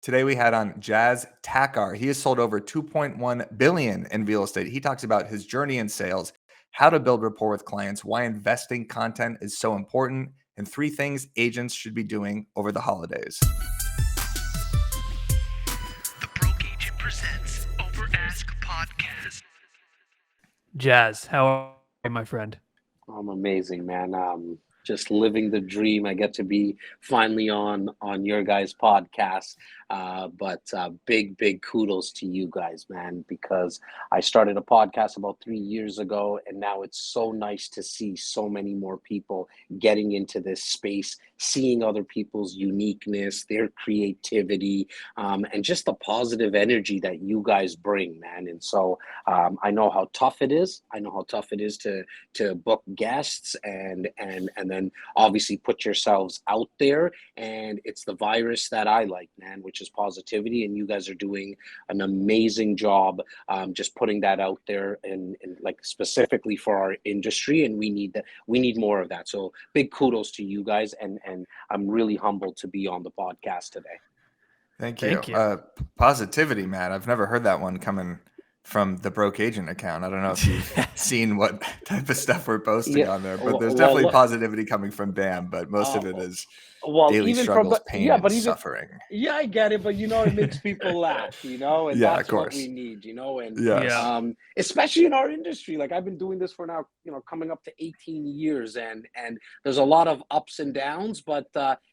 Today we had on Jas Takhar. He has sold over 2.1 billion in real estate. He talks about his journey in sales, how to build rapport with clients, why investing content is so important, and 3 things agents should be doing over the holidays. The Broke Agent presents Over Ask Podcast. Jas, how are you, my friend? I'm amazing, man. Just living the dream. I get to be finally on your guys' podcast. But big kudos to you guys, man, because I started a podcast about 3 years ago, and now it's so nice to see so many more people getting into this space, seeing other people's uniqueness, their creativity, and just the positive energy that you guys bring, man. And so I know how tough it is. I know how tough it is to book guests and then obviously put yourselves out there. And it's the virus that I like, man, which is positivity. And you guys are doing an amazing job just putting that out there and like specifically for our industry. And we need more of that. So big kudos to you guys. And I'm really humbled to be on the podcast today. Thank you. Positivity, Matt. I've never heard that one coming from the Broke Agent account. I don't know if you've seen what type of stuff we're posting on there, but there's definitely positivity coming from BAM, but most of it is daily struggles, pain, and suffering. Yeah, I get it, but it makes people laugh, and that's what we need, and especially in our industry. Like I've been doing this for now, coming up to 18 years, and there's a lot of ups and downs, but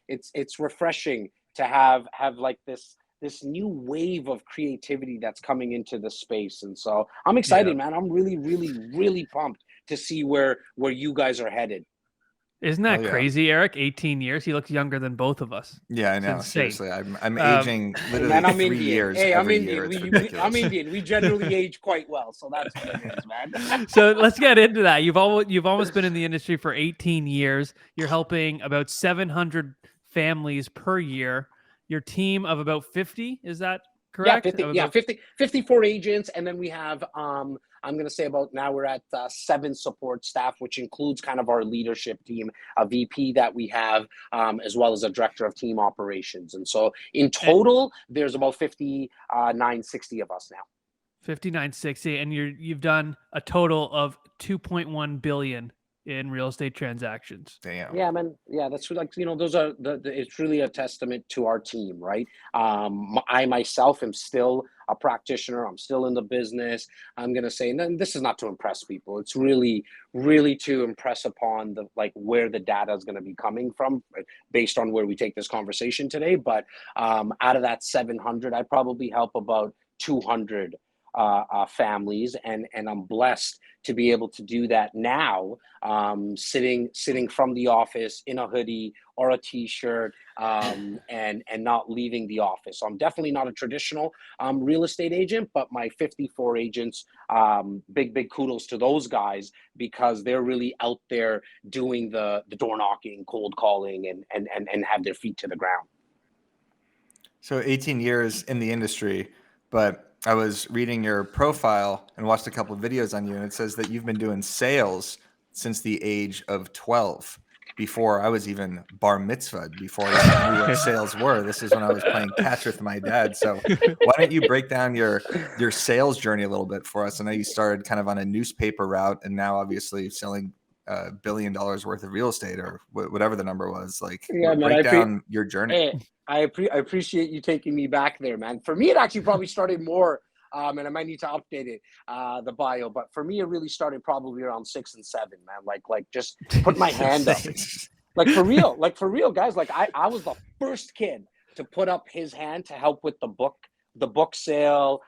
it's refreshing to have like this new wave of creativity that's coming into the space. And so I'm excited, man. I'm really pumped to see where you guys are headed. Isn't that crazy, Eric? 18 years. He looks younger than both of us. Yeah, I know. Seriously, I'm aging literally 3 years every year. I'm Indian. We generally age quite well, so that's what it is, man. So let's get into that. You've almost been in the industry for 18 years. You're helping about 700 families per year. Your team of about 50, is that correct? 54 agents. And then we have, I'm going to say about now we're at 7 support staff, which includes kind of our leadership team, a VP that we have, as well as a director of team operations. And so in total, there's about 5960 of us now. 5960, and you've done a total of 2.1 billion in real estate transactions. Damn. Yeah, man. Yeah, that's like, those are it's really a testament to our team, right? I myself am still a practitioner. I'm still in the business. I'm going to say, and this is not to impress people. It's really to impress upon where the data is going to be coming from based on where we take this conversation today. But out of that 700, I probably help about 200 families, and I'm blessed to be able to do that now, sitting from the office in a hoodie or a t-shirt, and not leaving the office. So I'm definitely not a traditional real estate agent, but my 54 agents, big kudos to those guys, because they're really out there doing the door knocking, cold calling, and have their feet to the ground. So 18 years in the industry, but I was reading your profile and watched a couple of videos on you, and it says that you've been doing sales since the age of 12, before I was even bar mitzvahed, before I knew what sales were. This is when I was playing catch with my dad. So why don't you break down your sales journey a little bit for us? I know you started kind of on a newspaper route, and now obviously selling $1 billion worth of real estate, or whatever the number was. Break down your journey. Hey, I appreciate you taking me back there, man. For me, it actually probably started more, and I might need to update it, the bio. But for me, it really started probably around 6 and 7, man. Like just put my hand up, like for real, guys. Like I was the first kid to put up his hand to help with the book sale,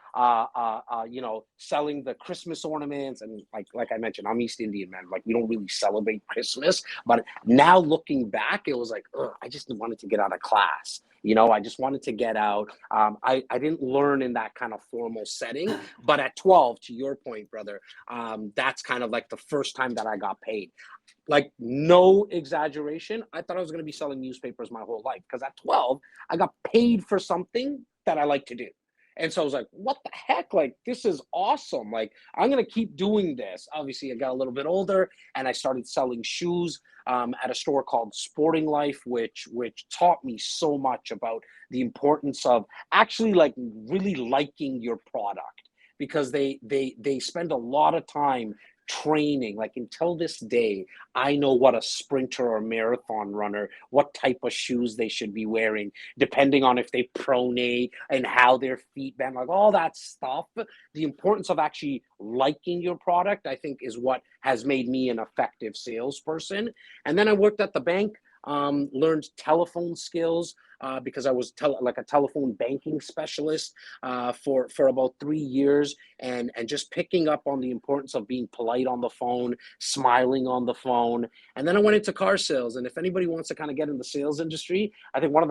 selling the Christmas ornaments. And like I mentioned, I'm East Indian, man. Like we don't really celebrate Christmas, but now looking back, it was like, I just wanted to get out of class. I just wanted to get out. I didn't learn in that kind of formal setting, but at 12, to your point, brother, that's kind of like the first time that I got paid. Like no exaggeration, I thought I was going to be selling newspapers my whole life, because at 12, I got paid for something that I like to do. And so I was like, what the heck? Like, this is awesome. Like, I'm going to keep doing this. Obviously, I got a little bit older and I started selling shoes at a store called Sporting Life, which taught me so much about the importance of actually like really liking your product, because they spend a lot of time training. Like, until this day, I know what a sprinter or marathon runner, what type of shoes they should be wearing, depending on if they pronate and how their feet bend, like all that stuff. The importance of actually liking your product, I think, is what has made me an effective salesperson. And then I worked at the bank, learned telephone skills, because I was like a telephone banking specialist for about 3 years, and just picking up on the importance of being polite on the phone, smiling on the phone. And then I went into car sales. And if anybody wants to kind of get in the sales industry, I think one of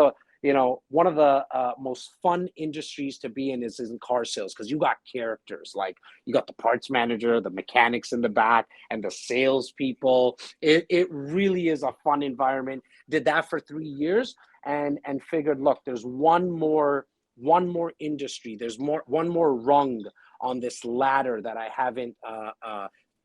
the most fun industries to be in is in car sales, because you got characters. Like, you got the parts manager, the mechanics in the back, and the salespeople. It really is a fun environment. Did that for 3 years, and figured, look, there's one more industry. There's one more rung on this ladder that I haven't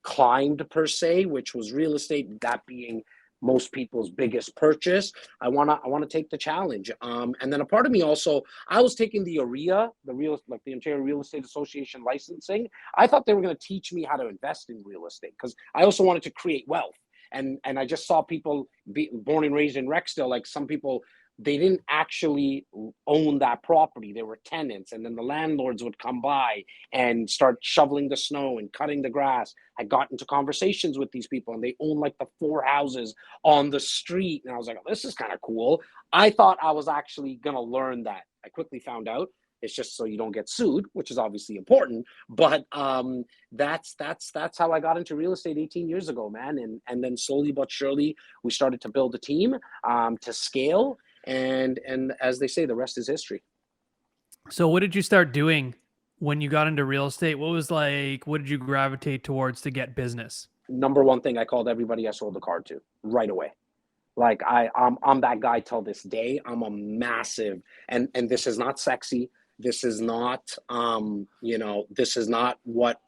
climbed per se, which was real estate. That being most people's biggest purchase. I wanna take the challenge. And then a part of me also, I was taking the AREA, the Ontario Real Estate Association licensing. I thought they were going to teach me how to invest in real estate, because I also wanted to create wealth. And I just saw people born and raised in Rexdale, like some people, they didn't actually own that property. They were tenants, and then the landlords would come by and start shoveling the snow and cutting the grass. I got into conversations with these people, and they own like the 4 houses on the street. And I was like, oh, this is kind of cool. I thought I was actually going to learn that. I quickly found out it's just so you don't get sued, which is obviously important. But that's how I got into real estate 18 years ago, man. And then slowly but surely, we started to build a team to scale. And as they say, the rest is history. So what did you start doing when you got into real estate? What did you gravitate towards to get business? Number one thing, I called everybody I sold the car to right away. Like, I'm that guy till this day. I'm a massive, and this is not sexy. This is not, this is not what,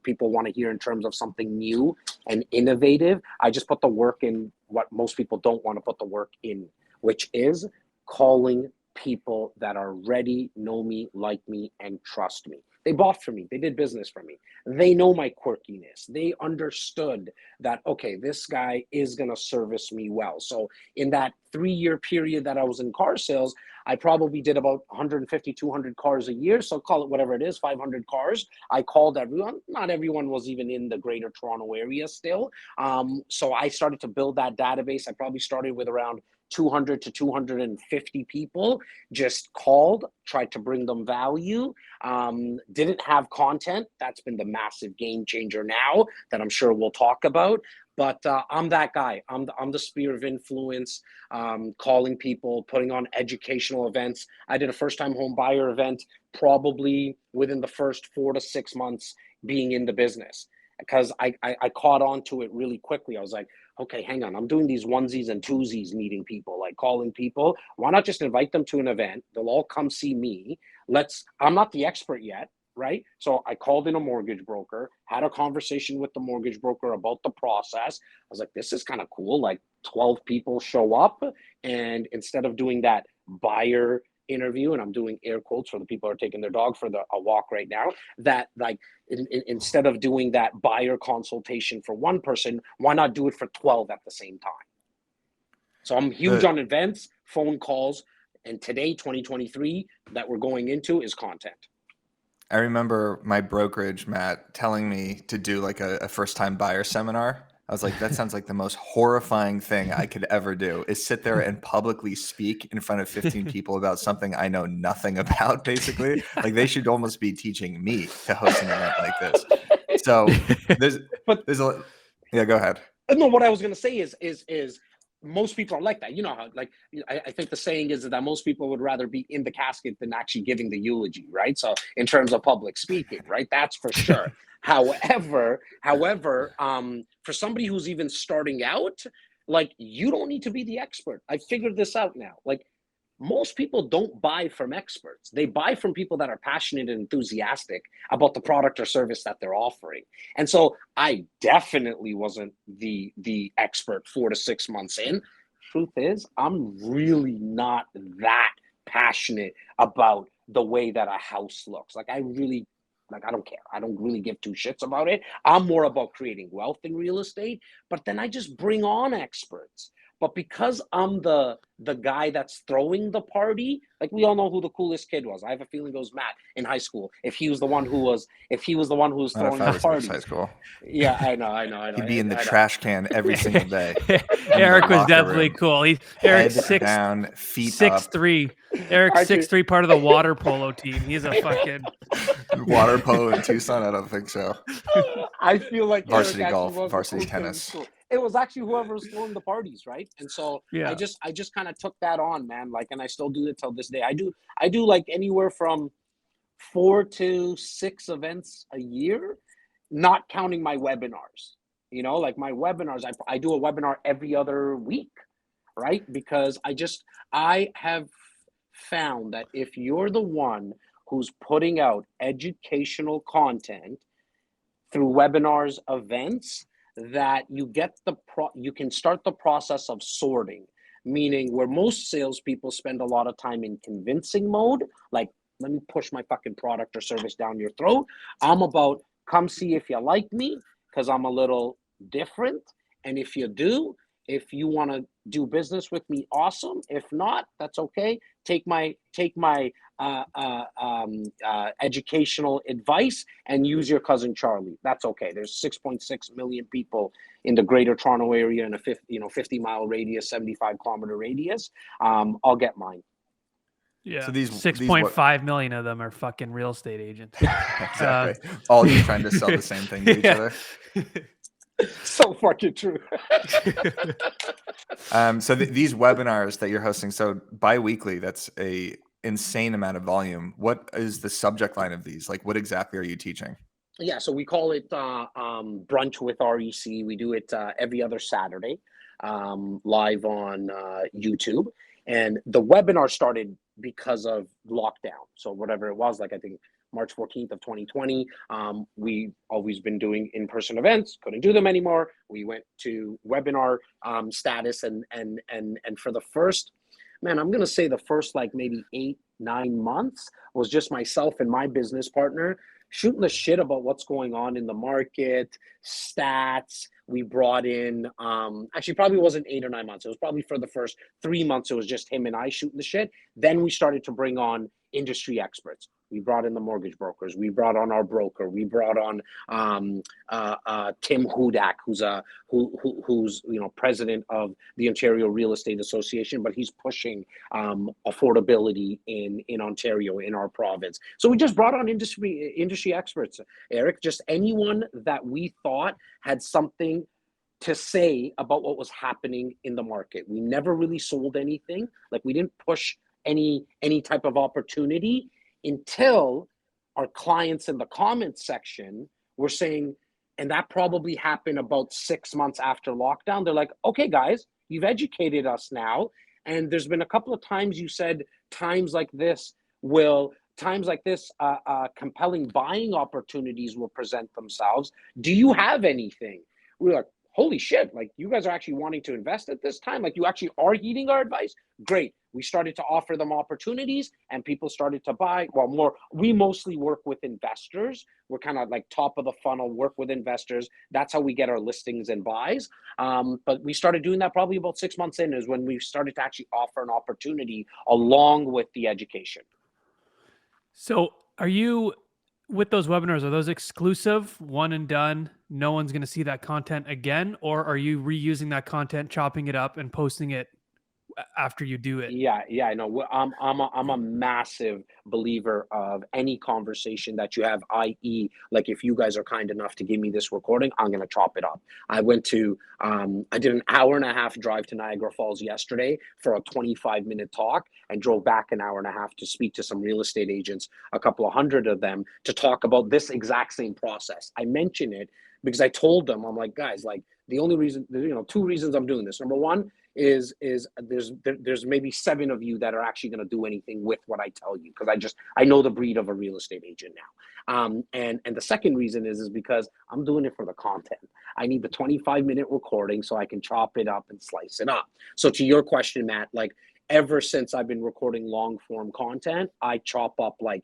people want to hear in terms of something new and innovative. I just put the work in what most people don't want to put the work in, which is calling people that are ready, know me, like me, and trust me. They bought from me. They did business for me. They know my quirkiness. They understood that, okay, this guy is going to service me well. So in that 3-year period that I was in car sales, I probably did about 150, 200 cars a year. So call it whatever it is, 500 cars. I called everyone. Not everyone was even in the greater Toronto area still. So I started to build that database. I probably started with around 200 to 250 people, just called, tried to bring them value, didn't have content. That's been the massive game changer now that I'm sure we'll talk about. But I'm that guy. I'm the sphere of influence, calling people, putting on educational events. I did a first-time home buyer event probably within the first 4 to 6 months being in the business, because I caught on to it really quickly. I was like, okay, hang on. I'm doing these onesies and twosies, meeting people, like calling people. Why not just invite them to an event? They'll all come see me. I'm not the expert yet, right? So I called in a mortgage broker, had a conversation with the mortgage broker about the process. I was like, this is kind of cool. Like 12 people show up, and instead of doing that buyer interview, and I'm doing air quotes for the people who are taking their dog for a walk right now, that like instead of doing that buyer consultation for one person, why not do it for 12 at the same time? So I'm huge on events, phone calls, and today, 2023, that we're going into is content. I remember my brokerage, Matt, telling me to do like a first-time buyer seminar. I was like, that sounds like the most horrifying thing I could ever do, is sit there and publicly speak in front of 15 people about something I know nothing about, basically. Like, they should almost be teaching me to host an event like this. So there's a, yeah, go ahead. No, what I was going to say is most people are like that. You know how, like, I think the saying is that most people would rather be in the casket than actually giving the eulogy, right? So in terms of public speaking, right? That's for sure. However, for somebody who's even starting out, like, you don't need to be the expert. I figured this out now. Like, most people don't buy from experts. They buy from people that are passionate and enthusiastic about the product or service that they're offering. And so I definitely wasn't the expert 4 to 6 months in. Truth is, I'm really not that passionate about the way that a house looks. Like I don't care. I don't really give two shits about it. I'm more about creating wealth in real estate, but then I just bring on experts. But because I'm the guy that's throwing the party, like we all know who the coolest kid was. I have a feeling it was Matt in high school. If he was the one who was Not if throwing I the was in high parties. school. Yeah, I know. He'd be in the I know. trash can every single day. in the Eric was locker definitely room. cool. Eric's Head six down, feet six up, three. Eric's Aren't you- 6'3", part of the water polo team. He's a fucking water polo in Tucson. I don't think so. I feel like Varsity Eric actually golf, was the varsity cool kid in tennis. school. It was actually whoever was throwing the parties, right? And so yeah. I just kind of took that on, man. Like, and I still do it till this day. I do like anywhere from 4 to 6 events a year, not counting my webinars. You know, like my webinars, I do a webinar every other week, right? Because I have found that if you're the one who's putting out educational content through webinars, events, that you get you can start the process of sorting, meaning where most salespeople spend a lot of time in convincing mode, like let me push my fucking product or service down your throat. I'm about come see if you like me because I'm a little different, and if you do, if you want to do business with me, awesome. If not, that's okay. Take my educational advice and use your cousin Charlie. That's okay. There's 6.6 million people in the Greater Toronto area in a 50-mile radius, 75-kilometer radius. I'll get mine. Yeah. So these 6.5 million of them are fucking real estate agents. exactly. All just trying to sell the same thing to each other. So fucking true. So these webinars that you're hosting, so bi-weekly, that's a insane amount of volume. What is the subject line of these? Like, what exactly are you teaching? Yeah, so we call it Brunch with REC. We do it every other Saturday, live on YouTube. And the webinar started because of lockdown. So whatever it was, like I think March 14th of 2020, we always been doing in-person events, couldn't do them anymore. We went to webinar status, and for the first, man, I'm gonna say the first like maybe 8-9 months was just myself and my business partner shooting the shit about what's going on in the market, stats. We brought in, actually probably wasn't 8 or 9 months. It was probably for the first 3 months. It was just him and I shooting the shit. Then we started to bring on industry experts. We brought in the mortgage brokers. We brought on our broker. We brought on Tim Hudak, who's president of the Ontario Real Estate Association, but he's pushing affordability in Ontario, in our province. So we just brought on industry experts, Eric. Just anyone that we thought had something to say about what was happening in the market. We never really sold anything. Like we didn't push any type of opportunity until our clients in the comments section were saying, and that probably happened about 6 months after lockdown. They're like, okay, guys, you've educated us now. And there's been a couple of times you said times like this, compelling buying opportunities will present themselves. Do you have anything? We're like, holy shit, like you guys are actually wanting to invest at this time? Like you actually are heeding our advice? Great. We started to offer them opportunities and people started to buy. Well, we mostly work with investors. We're kind of like top of the funnel, work with investors. That's how we get our listings and buys. But we started doing that probably about 6 months in is when we started to actually offer an opportunity along with the education. So are you, with those webinars, are those exclusive, one and done? No one's going to see that content again? Or are you reusing that content, chopping it up and posting it after you do it? Yeah, I know. I'm a massive believer of any conversation that you have, i.e., like if you guys are kind enough to give me this recording, I'm gonna chop it up. I did an hour and a half drive to Niagara Falls yesterday for a 25-minute talk and drove back an hour and a half to speak to some real estate agents, a couple of hundred of them, to talk about this exact same process. I mention it because I told them, I'm like, guys, like the only reason, 2 reasons I'm doing this. Number one, there's maybe 7 of you that are actually going to do anything with what I tell you, because I know the breed of a real estate agent now. And the second reason is because I'm doing it for the content. I need the 25-minute recording so I can chop it up and slice it up. So to your question, Matt, like ever since I've been recording long form content, I chop up like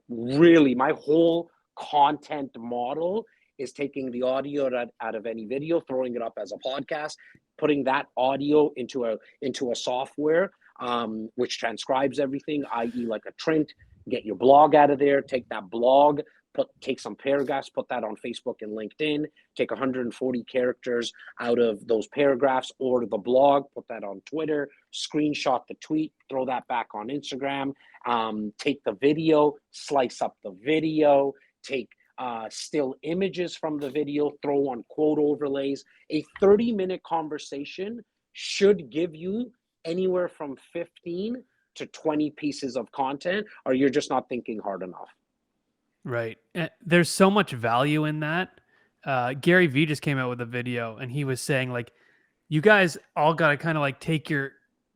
really my whole content model is taking the audio out of any video, throwing it up as a podcast, putting that audio into a software which transcribes everything, i.e. like a Trint. Get your blog out of there, take that blog, take some paragraphs, put that on Facebook and LinkedIn, take 140 characters out of those paragraphs or the blog, put that on Twitter, screenshot the tweet, throw that back on Instagram, take the video, slice up the video, take still images from the video, throw on quote overlays. A 30-minute conversation should give you anywhere from 15 to 20 pieces of content, or you're just not thinking hard enough. Right. There's so much value in that. Gary Vee just came out with a video and he was saying like, you guys all got to kind of like take your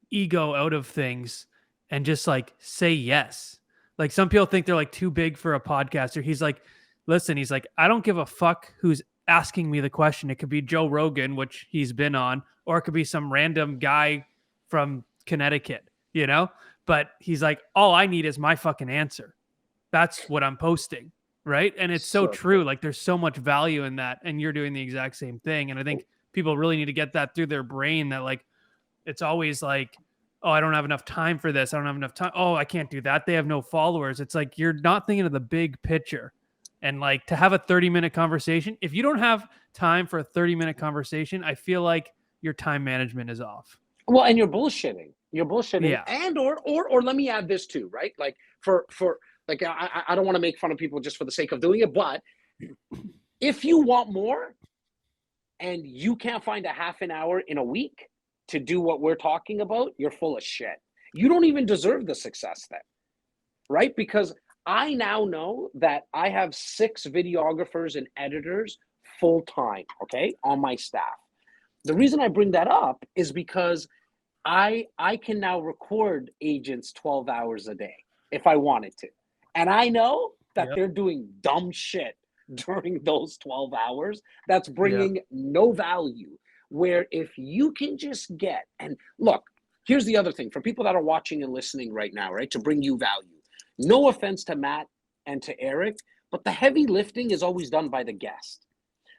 ego out of things and just like say yes. Like some people think they're like too big for a podcaster. He's like, listen, he's like, I don't give a fuck who's asking me the question. It could be Joe Rogan, which he's been on, or it could be some random guy from Connecticut, you know? But he's like, all I need is my fucking answer. That's what I'm posting. Right. And it's so true. Like there's so much value in that. And you're doing the exact same thing. And I think people really need to get that through their brain that like, it's always like, oh, I don't have enough time for this. I don't have enough time. Oh, I can't do that. They have no followers. It's like, you're not thinking of the big picture. And like to have a 30-minute conversation, if you don't have time for a 30-minute conversation, I feel like your time management is off. Well, and you're bullshitting. Yeah. And or let me add this too, right? Like for like I don't want to make fun of people just for the sake of doing it, but if you want more and you can't find a half an hour in a week to do what we're talking about, you're full of shit. You don't even deserve the success then, right? Because I now know that I have 6 videographers and editors full time, okay, on my staff. The reason I bring that up is because I can now record agents 12 hours a day if I wanted to. And I know that they're doing dumb shit during those 12 hours that's bringing no value. Where if you can just get, and look, here's the other thing for people that are watching and listening right now, right, to bring you value. No offense to Matt and to Eric, but the heavy lifting is always done by the guest.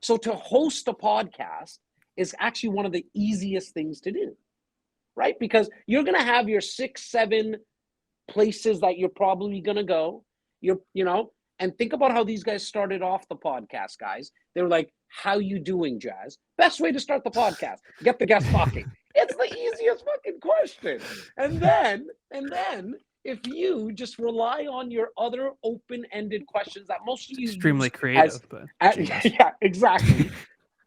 So to host a podcast is actually one of the easiest things to do, right? Because you're going to have your 6, 7 places that you're probably going to go, you know, and think about how these guys started off the podcast, guys. They were like, how you doing, Jas? Best way to start the podcast, get the guest talking. It's the easiest fucking question. And then if you just rely on your other open-ended questions that most of you extremely creative, yeah, exactly.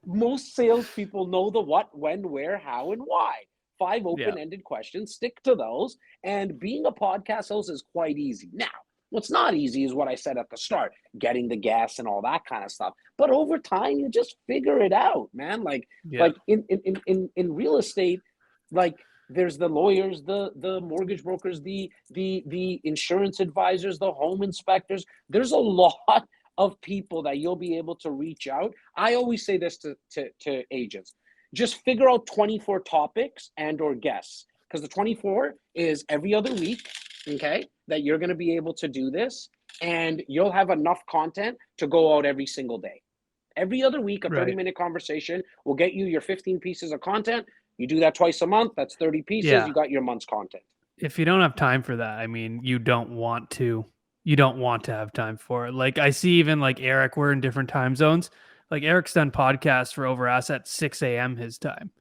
Most salespeople know the what, when, where, how, and why. 5 open-ended questions, stick to those. And being a podcast host is quite easy. Now, what's not easy is what I said at the start, getting the guests and all that kind of stuff. But over time, you just figure it out, man. Like in real estate, like there's the lawyers, the mortgage brokers, the insurance advisors, the home inspectors. There's a lot of people that you'll be able to reach out. I always say this to agents. Just figure out 24 topics and or guests, because the 24 is every other week, okay, that you're going to be able to do this, and you'll have enough content to go out every single day. Every other week, a 30-minute conversation will get you your 15 pieces of content. You do that twice a month, that's 30 pieces. You got your month's content. If you don't have time for that, I mean, you don't want to have time for it. Like I see even like Eric, we're in different time zones. Like Eric's done podcasts for Over Us at 6 a.m. his time.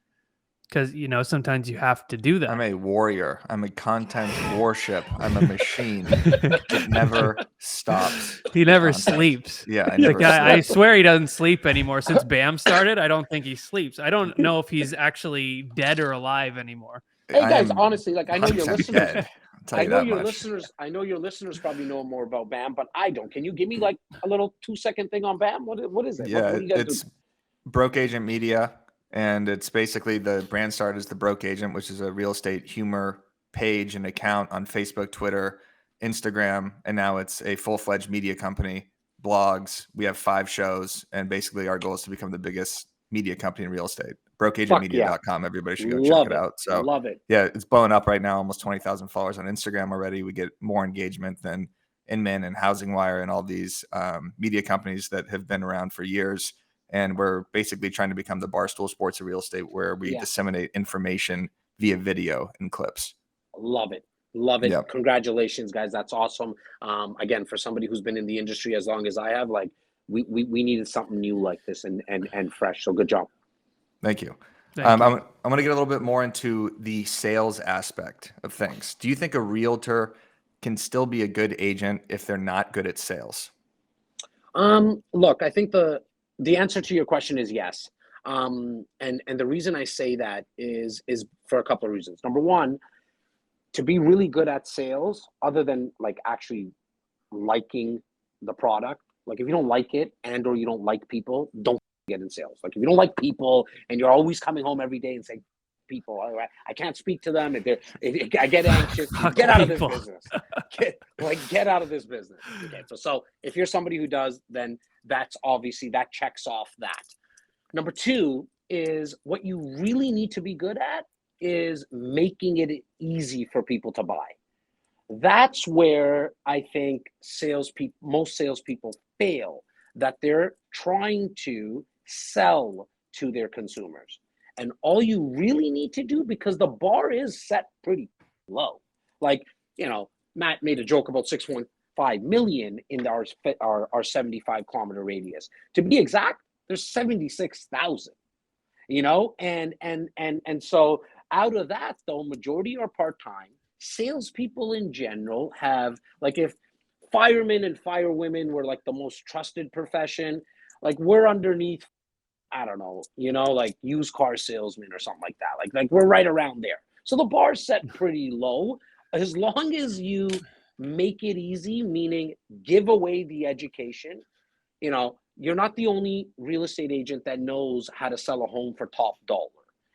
Because, you know, sometimes you have to do that. I'm a warrior. I'm a content warship. I'm a machine that never stops. He never sleeps. Yeah, I never sleep. I swear he doesn't sleep anymore. Since BAM started, I don't think he sleeps. I don't know if he's actually dead or alive anymore. Hey guys, honestly, like I know your listeners. Dead. I know your listeners probably know more about BAM, but I don't. Can you give me like a little 2-second thing on BAM? What is it? Yeah, what do you guys it's do? Broke Agent Media. And it's basically the brand started as the Broke Agent, which is a real estate humor page and account on Facebook, Twitter, Instagram, and now it's a full-fledged media company, blogs. We have 5 shows, and basically our goal is to become the biggest media company in real estate. Fuck yeah. BrokeAgentMedia.com. Everybody should go check Love it it. out. So Love it. yeah, it's blowing up right now. Almost 20,000 followers on Instagram already. We get more engagement than Inman and Housing Wire and all these media companies that have been around for years. And we're basically trying to become the Barstool Sports of real estate, where we Yeah. disseminate information via video and clips. Love it. Love it. Yep. Congratulations, guys. That's awesome. Again, for somebody who's been in the industry as long as I have, like we needed something new like this and fresh. So good job. Thank you. Thank you. I'm going to get a little bit more into the sales aspect of things. Do you think a realtor can still be a good agent if they're not good at sales? Look, I think the answer to your question is yes. And the reason I say that is for a couple of reasons. Number one, to be really good at sales, other than like actually liking the product, like if you don't like it and or you don't like people, don't get in sales. Like if you don't like people and you're always coming home every day and saying, people, I can't speak to them. I get anxious. Get out of this business. Get out of this business. Okay, so if you're somebody who does, then that's obviously that checks off that. Number two is what you really need to be good at is making it easy for people to buy. That's where I think most salespeople fail, that they're trying to sell to their consumers. And all you really need to do, because the bar is set pretty low. Like, Matt made a joke about 6.5 million in our 75 kilometer radius. To be exact, there's 76,000. And so out of that, though, majority are part-time. Salespeople in general have, like, if firemen and firewomen were like the most trusted profession, like we're underneath, I don't know, like used car salesman or something like that. Like we're right around there. So the bar's set pretty low. As long as you make it easy, meaning give away the education, you're not the only real estate agent that knows how to sell a home for top dollar.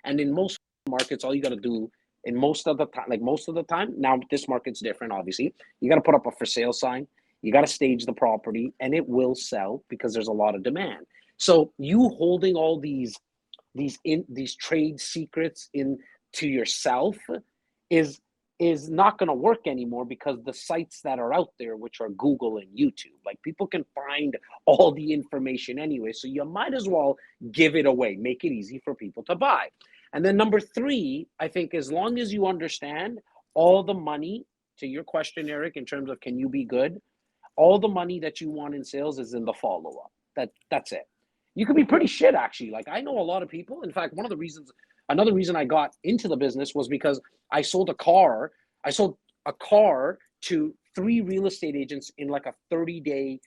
And in most markets, all you got to do most of the time, now this market's different, obviously, you got to put up a for sale sign, you got to stage the property, and it will sell because there's a lot of demand. So you holding all these trade secrets to yourself is not going to work anymore, because the sites that are out there, which are Google and YouTube, like people can find all the information anyway. So you might as well give it away, make it easy for people to buy. And then number three, I think as long as you understand all the money, to your question, Eric, in terms of can you be good, all the money that you want in sales is in the follow-up. That's it. You can be pretty shit, actually. Like I know a lot of people. In fact, another reason I got into the business was because I sold a car to 3 real estate agents in like a 30-day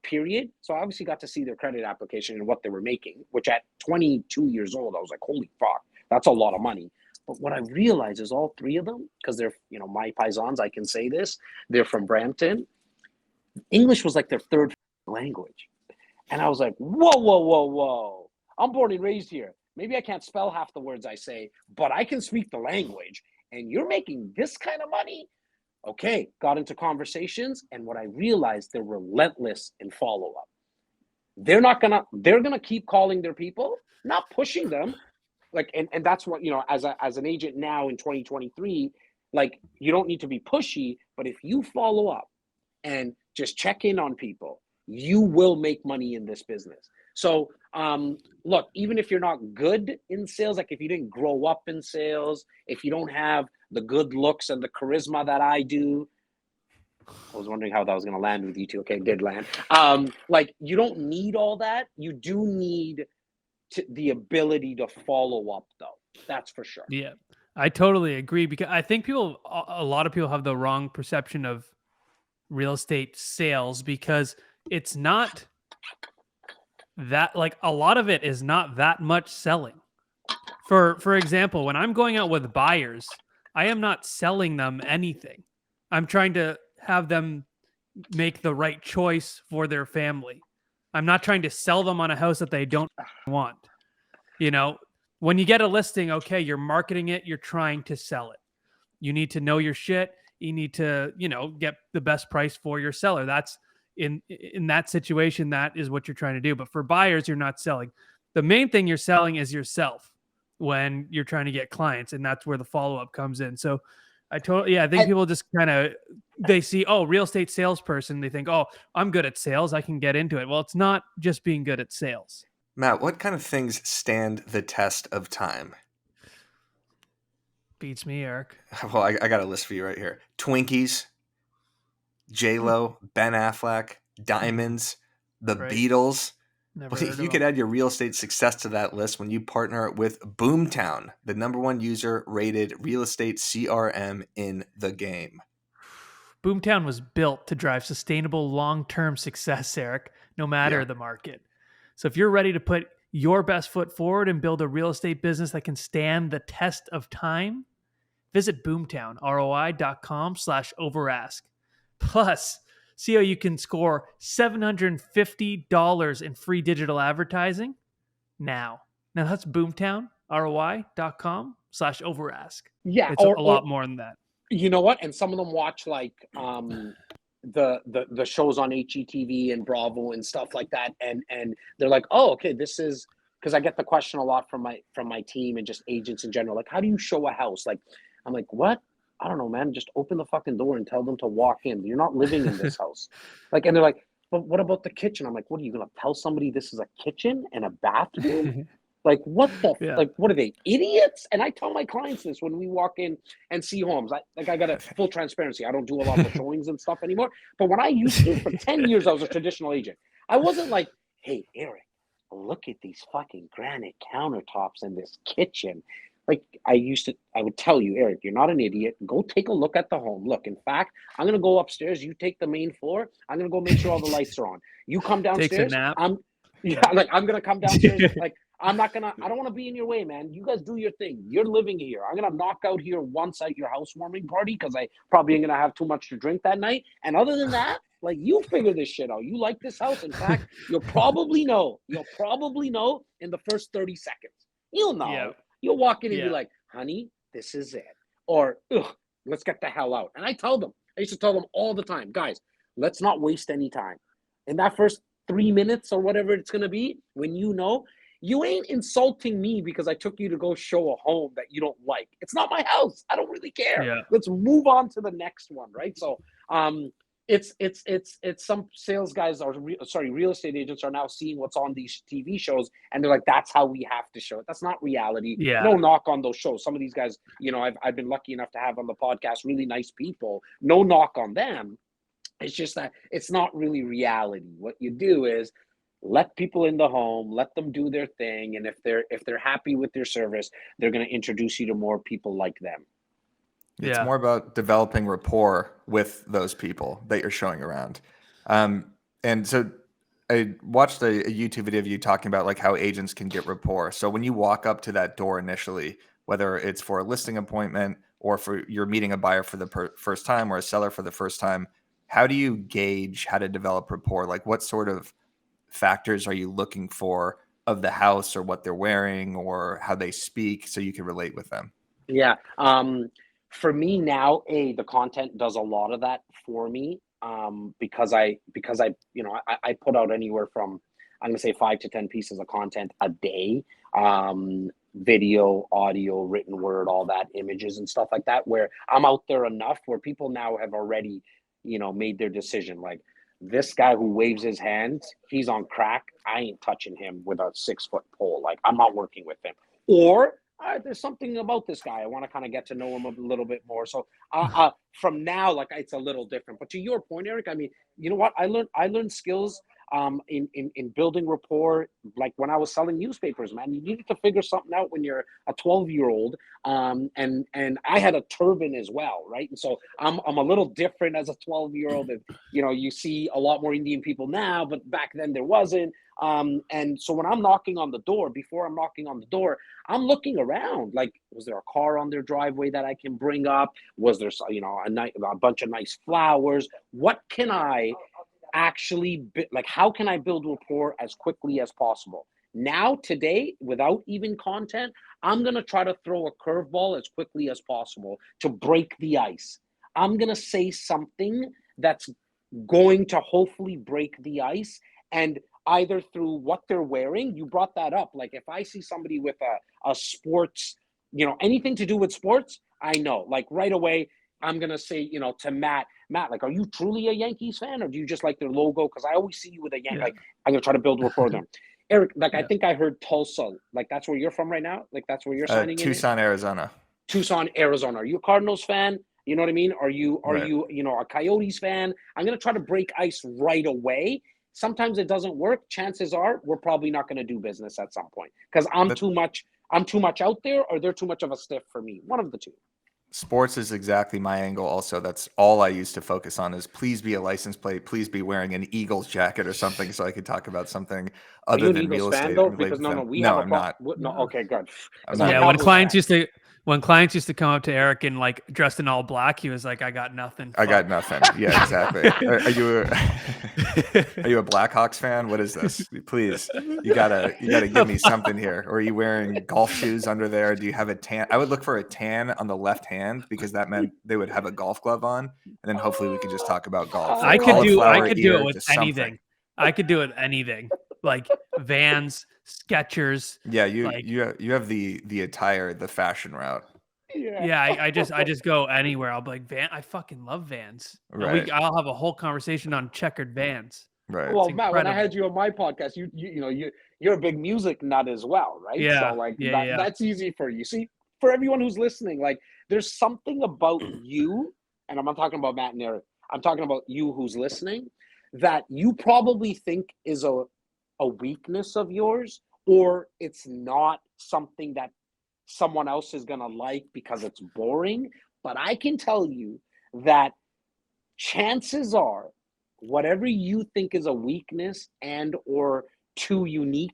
period. So I obviously got to see their credit application and what they were making, which at 22 years old, I was like, holy fuck, that's a lot of money. But what I realized is all 3 of them, because they're, my paisans, I can say this, they're from Brampton. English was like their third language. And I was like, whoa. I'm born and raised here. Maybe I can't spell half the words I say, but I can speak the language. And you're making this kind of money? Okay, got into conversations. And what I realized, they're relentless in follow-up. They're gonna keep calling their people, not pushing them. Like, and that's what, as an agent now in 2023, like you don't need to be pushy, but if you follow up and just check in on people, you will make money in this business. So look, even if you're not good in sales, like if you didn't grow up in sales, if you don't have the good looks and the charisma that I do, I was wondering how that was going to land with you two. Okay, it did land. Like you don't need all that. You do need the ability to follow up, though. That's for sure. Yeah, I totally agree, because I think a lot of people have the wrong perception of real estate sales, because it's not that, like, a lot of it is not that much selling. For example, when I'm going out with buyers, I am not selling them anything. I'm trying to have them make the right choice for their family. I'm not trying to sell them on a house that they don't want. When you get a listing, okay, you're marketing it, you're trying to sell it. You need to know your shit. You need to, get the best price for your seller. That's in that situation, that is what you're trying to do. But for buyers, you're not selling. The main thing you're selling is yourself when you're trying to get clients, and that's where the follow-up comes in. So I think people just kind of, they see, oh, real estate salesperson, they think, oh, I'm good at sales, I can get into it. Well, it's not just being good at sales. Matt, what kind of things stand the test of time? Beats me, Eric. Well, I got a list for you right here. Twinkies, J-Lo, Ben Affleck, diamonds, the Right. Beatles. Never Well, heard you of could them. add your real estate success to that list when you partner with BoomTown, the #1 user rated real estate CRM in the game. BoomTown was built to drive sustainable long-term success, Eric, no matter Yeah. the market. So if you're ready to put your best foot forward and build a real estate business that can stand the test of time, visit BoomTown, ROI.com/overask. Plus, see how you can score $750 in free digital advertising now. Now that's BoomTown, ROI.com/overask. Yeah, It's a lot more than that. you know what? And some of them watch like the shows on HGTV and Bravo and stuff like that, and they're like, oh, okay, this is, because I get the question a lot from my team and just agents in general, like, how do you show a house? Like, I'm like, what? I don't know, man. Just open the fucking door and tell them to walk in. You're not living in this house. Like, and they're like, but what about the kitchen? I'm like, what are you gonna tell somebody this is a kitchen and a bathroom? Like, what the Yeah. like, what are they, idiots? And I tell my clients this when we walk in and see homes. I got a full transparency. I don't do a lot of showings and stuff anymore. But when I used to, for 10 years, I was a traditional agent. I wasn't like, hey, Eric, look at these fucking granite countertops in this kitchen. Like, I would tell you, Eric, you're not an idiot. Go take a look at the home. Look, in fact, I'm gonna go upstairs. You take the main floor. I'm gonna go make sure all the lights are on. You come Takes a downstairs. nap. I'm gonna come downstairs. Like, I don't want to be in your way, man. You guys do your thing. You're living here. I'm going to knock out here once at your housewarming party because I probably ain't going to have too much to drink that night. And other than that, like, you figure this shit out. You like this house. In fact, you'll probably know in the first 30 seconds. You'll know. Yeah. You'll walk in and Yeah. be like, honey, this is it. Or, ugh, let's get the hell out. And I used to tell them all the time, guys, let's not waste any time. In that first 3 minutes or whatever it's going to be, when you ain't insulting me because I took you to go show a home that you don't like. It's not my house. I don't really care. Yeah. Let's move on to the next one, right? So, it's some sales guys real estate agents are now seeing what's on these TV shows, and they're like, that's how we have to show it. That's not reality. Yeah. No knock on those shows. Some of these guys, I've been lucky enough to have on the podcast, really nice people. No knock on them. It's just that it's not really reality. What you do is let people in the home, let them do their thing, and if they're happy with their service, they're going to introduce you to more people like them. It's Yeah. more about developing rapport with those people that you're showing around. And so I watched a YouTube video of you talking about like how agents can get rapport. So when you walk up to that door initially, whether it's for a listing appointment or for you're meeting a buyer for the first time or a seller for the first time, how do you gauge how to develop rapport? Like what sort of factors are you looking for of the house or what they're wearing or how they speak so you can relate with them? Yeah. For me now, the content does a lot of that for me. Because I put out anywhere from, I'm gonna say 5 to 10 pieces of content a day. Video, audio, written word, all that, images and stuff like that, where I'm out there enough where people now have already, made their decision. Like, this guy who waves his hands, he's on crack. I ain't touching him with a 6-foot pole. Like, I'm not working with him. Or there's something about this guy. I want to kind of get to know him a little bit more. So from now, like, it's a little different. But to your point, Eric, I mean, you know what? I learned skills in building rapport. Like when I was selling newspapers, man, you needed to figure something out when you're a 12-year-old. And I had a turban as well, right? And so I'm a little different as a 12-year-old. And you see a lot more Indian people now, but back then there wasn't. And so when I'm knocking on the door, before I'm knocking on the door, I'm looking around. Like, was there a car on their driveway that I can bring up? Was there, a bunch of nice flowers? What can I actually, how can I build rapport as quickly as possible? Now, today, without even content, I'm going to try to throw a curveball as quickly as possible to break the ice. I'm going to say something that's going to hopefully break the ice, and either through what they're wearing. You brought that up. Like if I see somebody with a sports, anything to do with sports, I know like right away I'm going to say, to Matt, like, are you truly a Yankees fan, or do you just like their logo? Because I always see you with a Yankee. Yeah. Like, I'm going to try to build rapport with them. Eric, like, I Yeah. think I heard Tulsa. Like, that's where you're from right now? Like, that's where you're signing in? Tucson, Arizona. Tucson, Arizona. Are you a Cardinals fan? You know what I mean? Are you, Right. a Coyotes fan? I'm going to try to break ice right away. Sometimes it doesn't work. Chances are we're probably not going to do business at some point because I'm too much out there, or they're too much of a stiff for me. One of the two. Sports is exactly my angle also. That's all I used to focus on is please be a license plate, please be wearing an Eagles jacket or something so I could talk about something Are other you an than Eagles real fan estate though? and relate Because with no, them. we No, have a I'm problem. not. No, okay, good. I'm Because I'm a not. Yeah, when Cowboys clients fan. used to come up to Eric and like dressed in all black, he was like, "I got nothing." I got Fuck." nothing. Yeah, exactly. Are you are you a Blackhawks fan? What is this? Please, you gotta give me something here. Or are you wearing golf shoes under there? Do you have a tan? I would look for a tan on the left hand because that meant they would have a golf glove on, and then hopefully we could just talk about golf or I could cauliflower do it ear, with just something. anything. I could do it with anything. Like Vans, Skechers. Yeah, Like, you have the attire, the fashion route. Yeah. yeah, I just go anywhere. I'll be like, I fucking love Vans. And Right, I'll have a whole conversation on checkered Vans. right. Well, It's Matt, when I incredible. had you on my podcast, you're a big music nut as well, right? So Yeah. like Yeah. Yeah. that's easy for you. See, for everyone who's listening, like there's something about you, and I'm not talking about Matt and Eric. I'm talking about you who's listening, that you probably think is a weakness of yours, or it's not something that someone else is gonna like because it's boring. But I can tell you that chances are whatever you think is a weakness and or too unique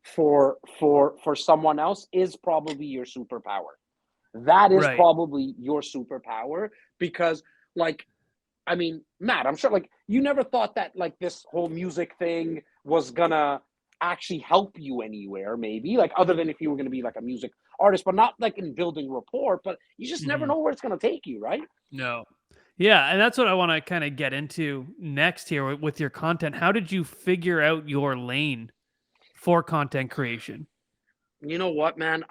for someone else is probably your superpower. That is Right. probably your superpower because like I mean, Matt, I'm sure like you never thought that like this whole music thing was gonna actually help you anywhere, maybe like other than if you were gonna be like a music artist, but not like in building rapport. But you just never Mhm. know where it's gonna take you, right? No. Yeah, and that's what I want to kind of get into next here with your content. How did you figure out your lane for content creation? You know what, man?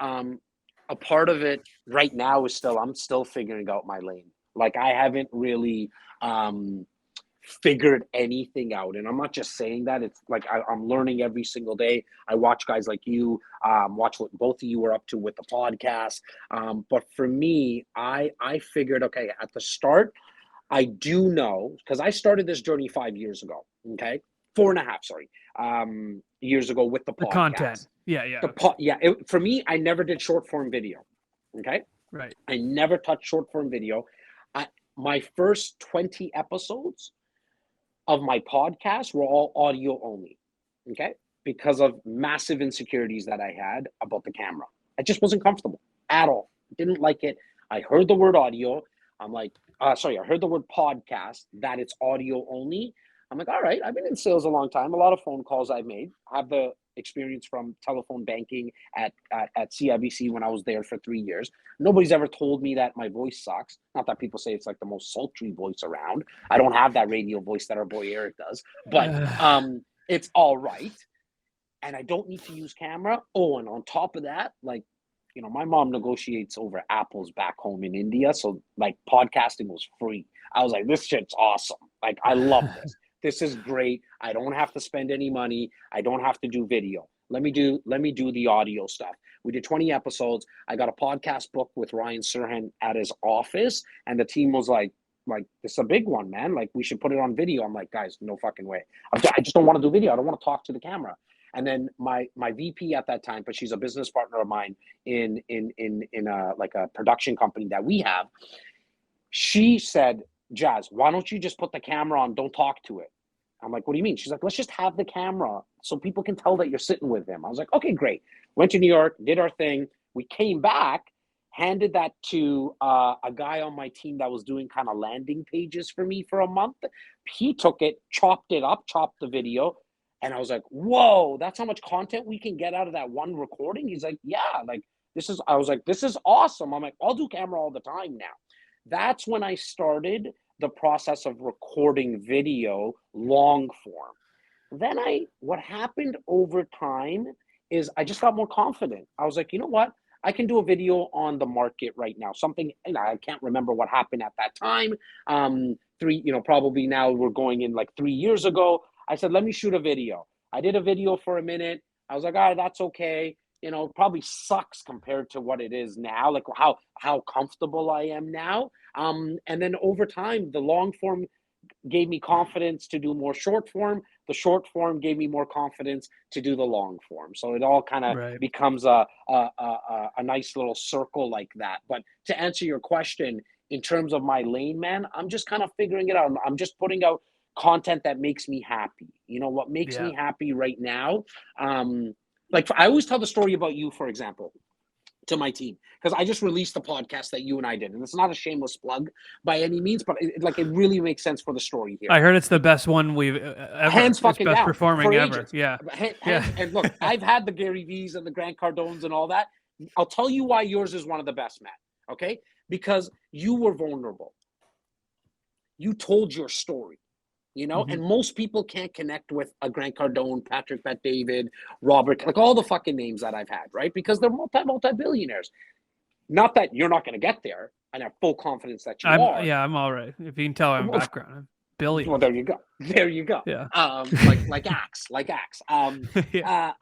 A part of it right now is still I'm still figuring out my lane. Like I haven't really um figured anything out. And I'm not just saying that. It's like I'm learning every single day. I watch guys like you, watch what both of you are up to with the podcast. But for me, I figured, okay, at the start, I do know because I started this journey 5 years ago. Okay, four and a half, sorry, years ago with the The content. podcast. Yeah, yeah, The okay. pod, yeah. For me, I never did short form video. Okay, Right. I never touched short form video. I My first 20 episodes of my podcast were all audio only. Okay, because of massive insecurities that I had about the camera. I just wasn't comfortable at all. Didn't like it. I heard the word audio. I'm like, sorry, I heard the word podcast, that it's audio only. I'm like, all right, I've been in sales a long time. A lot of phone calls I've made. I have the experience from telephone banking at CIBC when I was there for 3 years. Nobody's ever told me that my voice sucks. Not that people say it's like the most sultry voice around. I don't have that radio voice that our boy Eric does, but it's all right. And I don't need to use camera. Oh, and on top of that, like, my mom negotiates over apples back home in India. So like podcasting was free. I was like, this shit's awesome. Like, I love this. This is great. I don't have to spend any money. I don't have to do video. Let me do the audio stuff. We did 20 episodes. I got a podcast book with Ryan Serhan at his office, and the team was like, this is a big one, man. Like, we should put it on video. I'm like, guys, no fucking way. I just don't want to do video. I don't want to talk to the camera. And then my VP at that time, but she's a business partner of mine in a like a production company that we have. She said, Jas, why don't you just put the camera on? Don't talk to it. I'm like, what do you mean? She's like, let's just have the camera so people can tell that you're sitting with them. I was like, okay, great. Went to New York, did our thing. We came back, handed that to a guy on my team that was doing kind of landing pages for me for a month. He took it, chopped it up, chopped the video, And I was like, whoa, that's how much content we can get out of that one recording. He's like, yeah, like I was like, this is awesome. I'm like, I'll do camera all the time now. That's when I started the process of recording video long form. Then what happened over time is I just got more confident. I was like, you know what? I can do a video on the market right now. Something, I can't remember what happened at that time. Probably now we're going in like 3 years ago. I said, let me shoot a video. I did a video for a minute. I was like, all right, that's okay. Probably sucks compared to what it is now, like how comfortable I am now. And then over time, the long form gave me confidence to do more short form. The short form gave me more confidence to do the long form. So it all kind of Right. becomes a nice little circle like that. But to answer your question, in terms of my lane, man, I'm just kind of figuring it out. I'm just putting out content that makes me happy. What makes Yeah. me happy right now. Like I always tell the story about you, for example, to my team, because I just released the podcast that you and I did, and it's not a shameless plug by any means, but it really makes sense for the story here. I heard it's the best one we've ever. Hands It's fucking best down performing for ever. agents. Yeah. Hands, and look, I've had the Gary V's and the Grant Cardones and all that. I'll tell you why yours is one of the best, Matt. Okay, because you were vulnerable. You told your story. And most people can't connect with a Grant Cardone, Patrick Bet-David, Robert, like all the fucking names that I've had, right? Because they're multi-billionaires. Not that you're not going to get there, and I have full confidence that you are. I'm all right. If you can tell, I'm background. I'm billion. Well, there you go. There you go. Yeah. Like Axe. Yeah.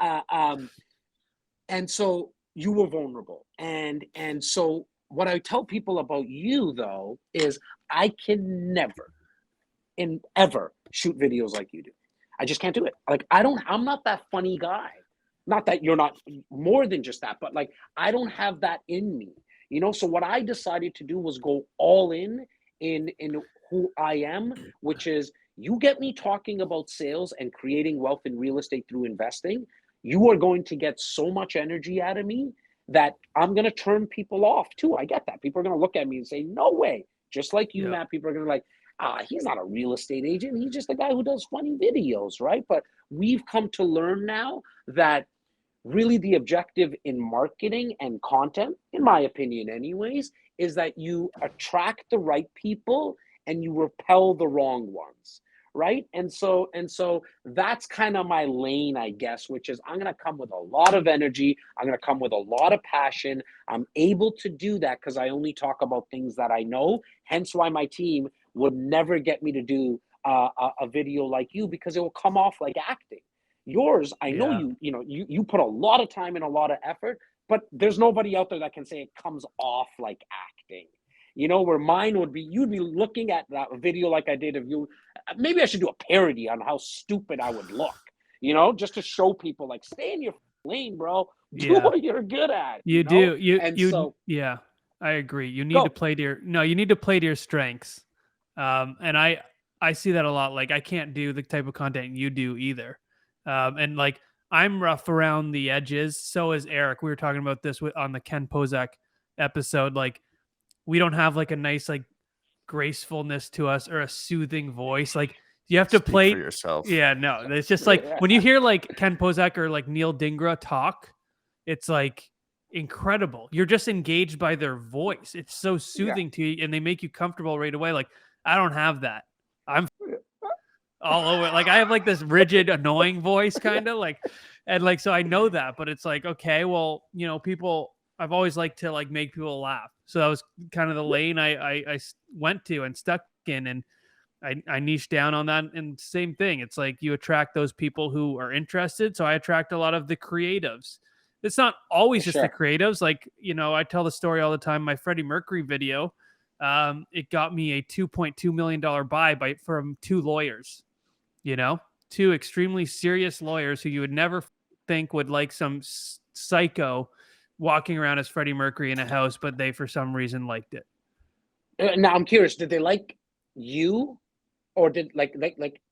And so you were vulnerable, and so what I tell people about you though is I can never ever shoot videos like you do. I just can't do it. Like I'm not that funny guy. Not that you're not more than just that, but like I don't have that in me. So what I decided to do was go all in who I am, which is you get me talking about sales and creating wealth in real estate through investing, you are going to get so much energy out of me that I'm going to turn people off too. I get that. People are going to look at me and say, no way. Just like you, Yeah. Matt, people are going to be like, he's not a real estate agent. He's just a guy who does funny videos, right? But we've come to learn now that really the objective in marketing and content, in my opinion anyways, is that you attract the right people and you repel the wrong ones, right? And so that's kind of my lane, I guess, which is I'm going to come with a lot of energy. I'm going to come with a lot of passion. I'm able to do that because I only talk about things that I know, hence why my team would never get me to do a video like you, because it will come off like acting. Yours, I know you put a lot of time and a lot of effort, but there's nobody out there that can say it comes off like acting. Where mine would be, you'd be looking at that video like I did of you. Maybe I should do a parody on how stupid I would look, just to show people like, stay in your lane, bro. Do what you're good at. You do. Yeah, I agree. You need to play to your strengths. And I see that a lot. Like I can't do the type of content you do either. And like I'm rough around the edges. So is Eric. We were talking about this on the Ken Pozak episode. Like we don't have like a nice like gracefulness to us or a soothing voice. Like you have to play for yourself. Yeah, no. It's just like when you hear like Ken Pozak or like Neil Dingra talk, it's like incredible. You're just engaged by their voice. It's so soothing to you, and they make you comfortable right away. Like I don't have that. I'm all over. Like I have like this rigid, annoying voice, kind of like, and like so I know that, but it's like okay, well, people. I've always liked to like make people laugh, so that was kind of the lane I went to and stuck in, and I niched down on that. And same thing, it's like you attract those people who are interested. So I attract a lot of the creatives. It's not always just the creatives. Like I tell the story all the time. My Freddie Mercury video, it got me a $2.2 million buy from two lawyers. Two extremely serious lawyers who you would never think would like some psycho walking around as Freddie Mercury in a house, but they for some reason liked it. Now I'm curious, did they like you, or did like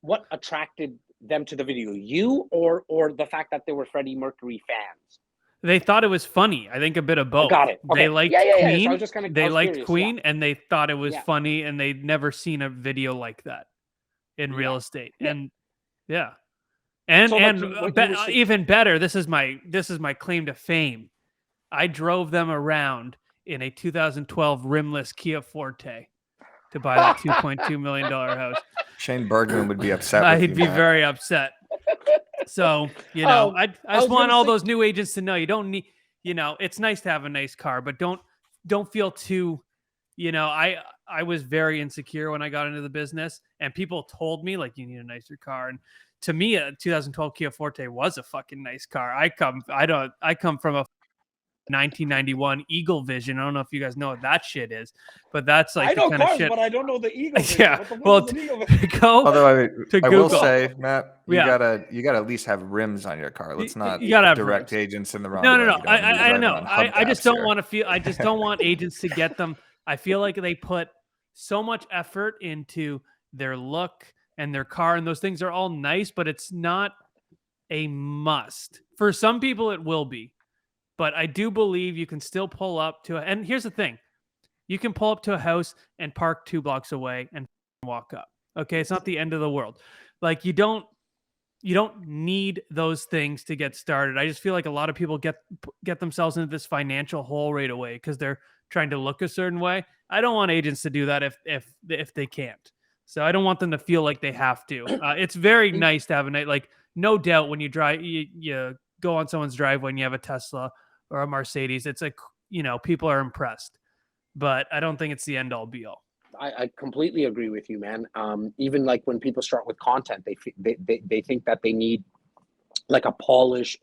what attracted them to the video? You or the fact that they were Freddie Mercury fans? They thought it was funny. I think a bit of both. Got it. Okay. They liked Queen. So I was just they liked curious. Queen, and they thought it was funny, and they'd never seen a video like that in real estate. And And So, like, what you were saying- even better, this is my claim to fame. I drove them around in a 2012 rimless Kia Forte to buy that $2.2 million house. Shane Bergman would be upset with you, I'd be Matt. very upset. So, you know, I was just want gonna all say- those new agents to know you don't need, you know, it's nice to have a nice car, but don't feel too, you know, I was very insecure when I got into the business, and people told me like you need a nicer car, and to me a 2012 Kia Forte was a fucking nice car. I come from a 1991 Eagle Vision. I don't know if you guys know what that shit is, but that's like I the know kind cars, of shit. but I don't know the Eagle Vision. Yeah, What the fuck well, is an Eagle Vision? go Although to I will Google. say, Matt, you Yeah. gotta at least have rims on your car. Let's not you gotta have direct rims. agents in the wrong No, way. no. You don't wanna be I driving know. on I just hubcaps don't here. want to feel. I just don't want agents to get them. I feel like they put so much effort into their look and their car, and those things are all nice, but it's not a must. For some people, it will be, but I do believe you can still pull up to. And here's the thing: you can pull up to a house and park 2 blocks away and walk up. Okay, it's not the end of the world. Like you don't need those things to get started. I just feel like a lot of people get themselves into this financial hole right away because they're trying to look a certain way. I don't want agents to do that if they can't. So I don't want them to feel like they have to. It's very nice to have a night. Like no doubt when you drive, you go on someone's driveway and you have a Tesla or a Mercedes. It's like, you know, people are impressed, but I don't think it's the end all be all. I completely agree with you, man. Even like when people start with content, they think that they need like a polished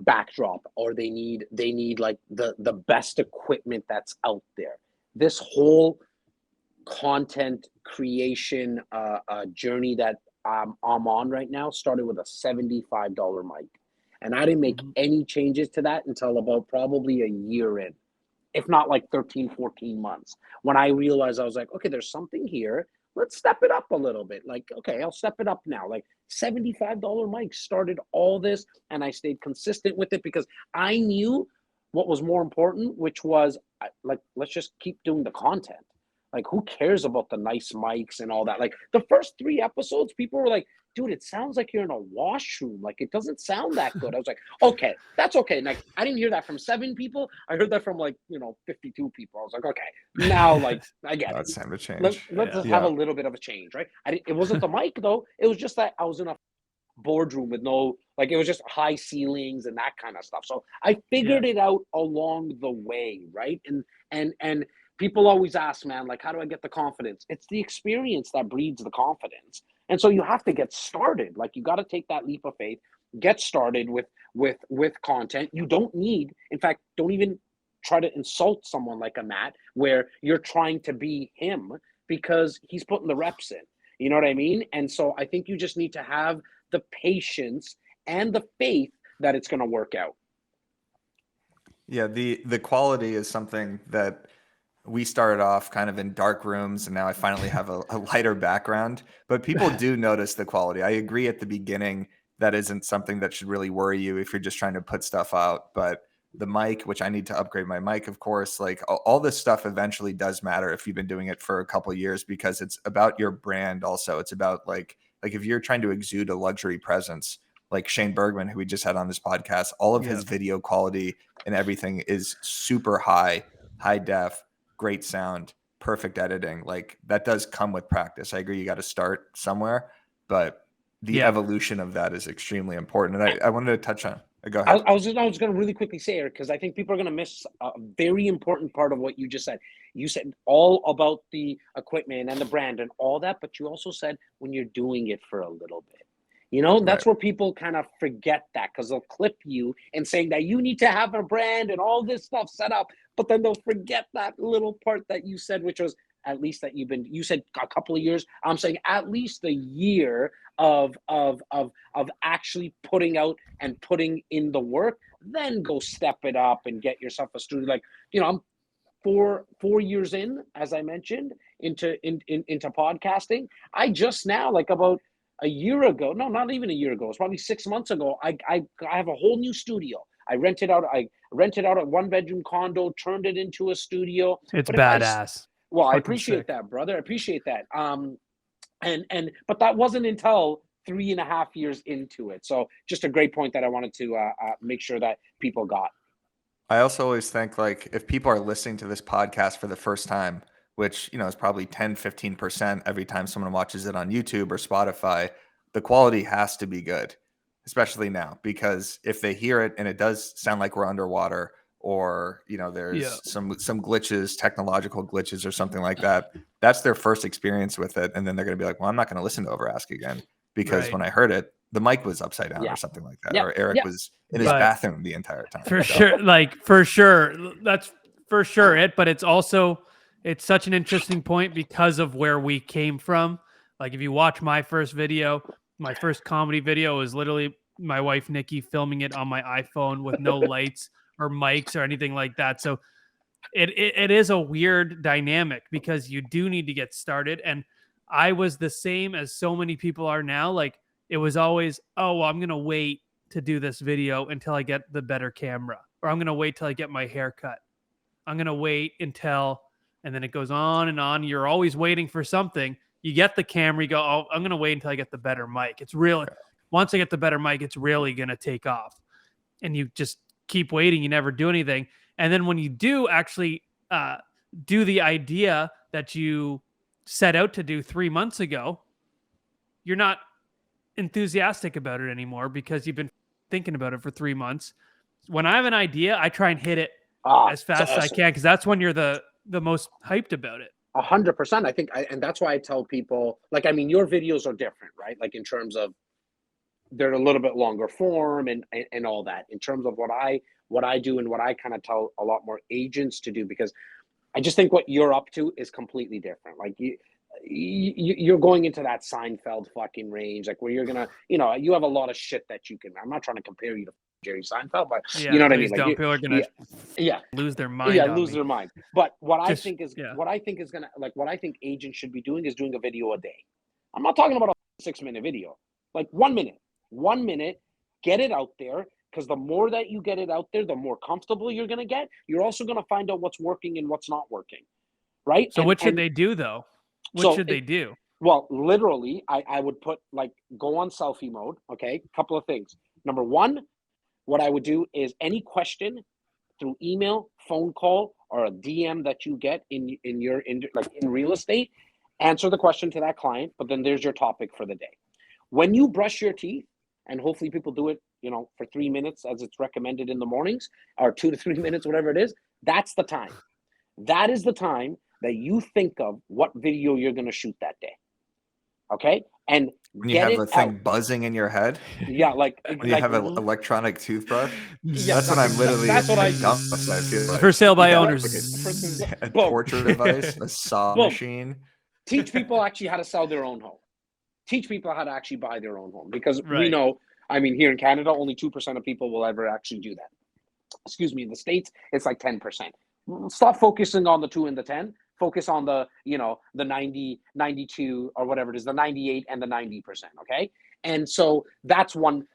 backdrop, or they need like the best equipment that's out there. This whole content creation journey that I'm on right now started with a $75 mic, and I didn't make any changes to that until about probably a year in, if not like 13, 14 months, when I realized I was like, okay, there's something here. Let's step it up a little bit. Like, okay, I'll step it up now. Like $75 mics started all this, and I stayed consistent with it because I knew what was more important, which was like, let's just keep doing the content. Like, who cares about the nice mics and all that? Like the first 3 episodes, people were like, dude, it sounds like you're in a washroom. Like, it doesn't sound that good. I was like, okay, that's okay. Like, I didn't hear that from 7 people. I heard that from 52 people. I was like, okay, now like I get It's it. time to change. Let's just have a little bit of a change, right? It wasn't the mic though. It was just that I was in a boardroom with no, like, it was just high ceilings and that kind of stuff. So I figured it out along the way, right? And people always ask, man, like, how do I get the confidence? It's the experience that breeds the confidence. And so you have to get started. Like, you got to take that leap of faith, get started with content. You don't need, in fact, don't even try to insult someone like a Matt where you're trying to be him, because he's putting the reps in. You know what I mean? And so I think you just need to have the patience and the faith that it's going to work out. Yeah, the quality is something that we started off kind of in dark rooms, and now I finally have a lighter background. But people do notice the quality. I agree at the beginning that isn't something that should really worry you if you're just trying to put stuff out. But the mic, which I need to upgrade my mic, of course, like all this stuff eventually does matter if you've been doing it for a couple of years, because it's about your brand also. It's about like if you're trying to exude a luxury presence, like Shane Bergman, who we just had on this podcast, all of his video quality and everything is super high def, great sound, perfect editing. Like, that does come with practice. I agree, you got to start somewhere, but the evolution of that is extremely important. And I wanted to touch on. Go ahead. I was going to really quickly say it, because I think people are going to miss a very important part of what you just said. You said all about the equipment and the brand and all that, but you also said when you're doing it for a little bit. You know, that's where people kind of forget that, because they'll clip you and saying that you need to have a brand and all this stuff set up, but then they'll forget that little part that you said, which was at least that you said a couple of years. I'm saying at least a year of actually putting out and putting in the work, then go step it up and get yourself a studio. Like, you know, I'm 4 years in, as I mentioned, into podcasting. I just now, like about a year ago, no, not even a year ago, it's probably 6 months ago, I have a whole new studio. I rented out a 1-bedroom condo, turned it into a studio. It's badass. I appreciate that, brother. I appreciate that. But that wasn't until 3.5 years into it. So just a great point that I wanted to make sure that people got. I also always think, like, if people are listening to this podcast for the first time, which, is probably 10, 15% every time someone watches it on YouTube or Spotify, the quality has to be good, especially now, because if they hear it and it does sound like we're underwater, or, there's some glitches, technological glitches or something like that, that's their first experience with it. And then they're going to be like, well, I'm not going to listen to Over Ask again, because Right. when I heard it, the mic was upside down Yeah. or something like that, Yeah. or Eric Yeah. was in his But- bathroom the entire time. For So- sure, that's for sure it. But it's such an interesting point because of where we came from. Like, if you watch my first comedy video was literally my wife Nikki filming it on my iPhone with no lights or mics or anything like that. So it is a weird dynamic, because you do need to get started. And I was the same as so many people are now. Like, it was always, oh, well, I'm gonna wait to do this video until I get the better camera, or I'm going to wait till I get my hair cut. I'm going to wait until, and then it goes on and on. You're always waiting for something. You get the camera, you go, oh, I'm going to wait until I get the better mic. It's really, once I get the better mic, it's really going to take off. And you just keep waiting. You never do anything. And then when you do actually do the idea that you set out to do 3 months ago, you're not enthusiastic about it anymore, because you've been thinking about it for 3 months. When I have an idea, I try and hit it as fast as I can, because that's when you're the most hyped about it. 100%. I think, and that's why I tell people, like, I mean, your videos are different, right? Like, in terms of they're a little bit longer form and all that. In terms of what I do and what I kind of tell a lot more agents to do, because I just think what you're up to is completely different. Like, you're going into that Seinfeld fucking range, like, where you're gonna, you have a lot of shit that you can. I'm not trying to compare you to Jerry Seinfeld, but you know what I mean. Like, people are gonna lose their mind. Their mind. But what I think is gonna, like, what I think agents should be doing is doing a video a day. I'm not talking about a 6-minute video, like 1 minute, get it out there. Because the more that you get it out there, the more comfortable you're gonna get. You're also gonna find out what's working and what's not working, right? So what should they do though? What should they do? Well, literally, I would put, like, go on selfie mode. Okay, couple of things. Number one, what I would do is any question through email, phone call, or a DM that you get in real estate, answer the question to that client. But then there's your topic for the day. When you brush your teeth, and hopefully people do it, for 3 minutes as it's recommended in the mornings, or 2 to 3 minutes, whatever it is, that's the time. That is the time that you think of what video you're going to shoot that day. Okay? And when you have a thing buzzing in your head. Yeah, like when you have an electronic toothbrush. Yeah, that's what I'm literally. That's what I feel like. For sale by owners. A torture device, a saw machine. Teach people actually how to sell their own home. Teach people how to actually buy their own home, because we know, I mean, here in Canada, only 2% of people will ever actually do that. Excuse me, in the States, it's like 10%. Stop focusing on the 2 and the 10. Focus on the, the 90, 92, or whatever it is, the 98 and the 90%. Okay. And so that's one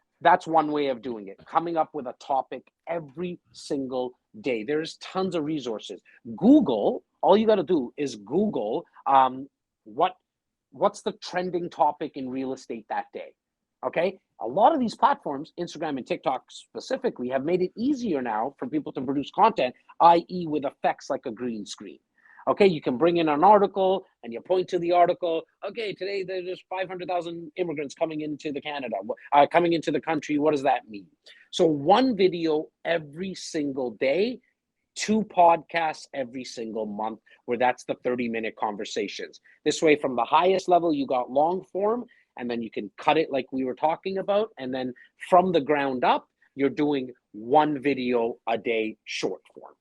way of doing it. Coming up with a topic every single day. There's tons of resources. Google, all you got to do is Google what's the trending topic in real estate that day. Okay. A lot of these platforms, Instagram and TikTok specifically, have made it easier now for people to produce content, i.e. with effects like a green screen. Okay, you can bring in an article and you point to the article. Okay, today there's 500,000 immigrants coming into coming into the country. What does that mean? So one video every single day, 2 podcasts every single month, where that's the 30-minute conversations. This way, from the highest level, you got long form, and then you can cut it like we were talking about. And then from the ground up, you're doing 1 video a day short form.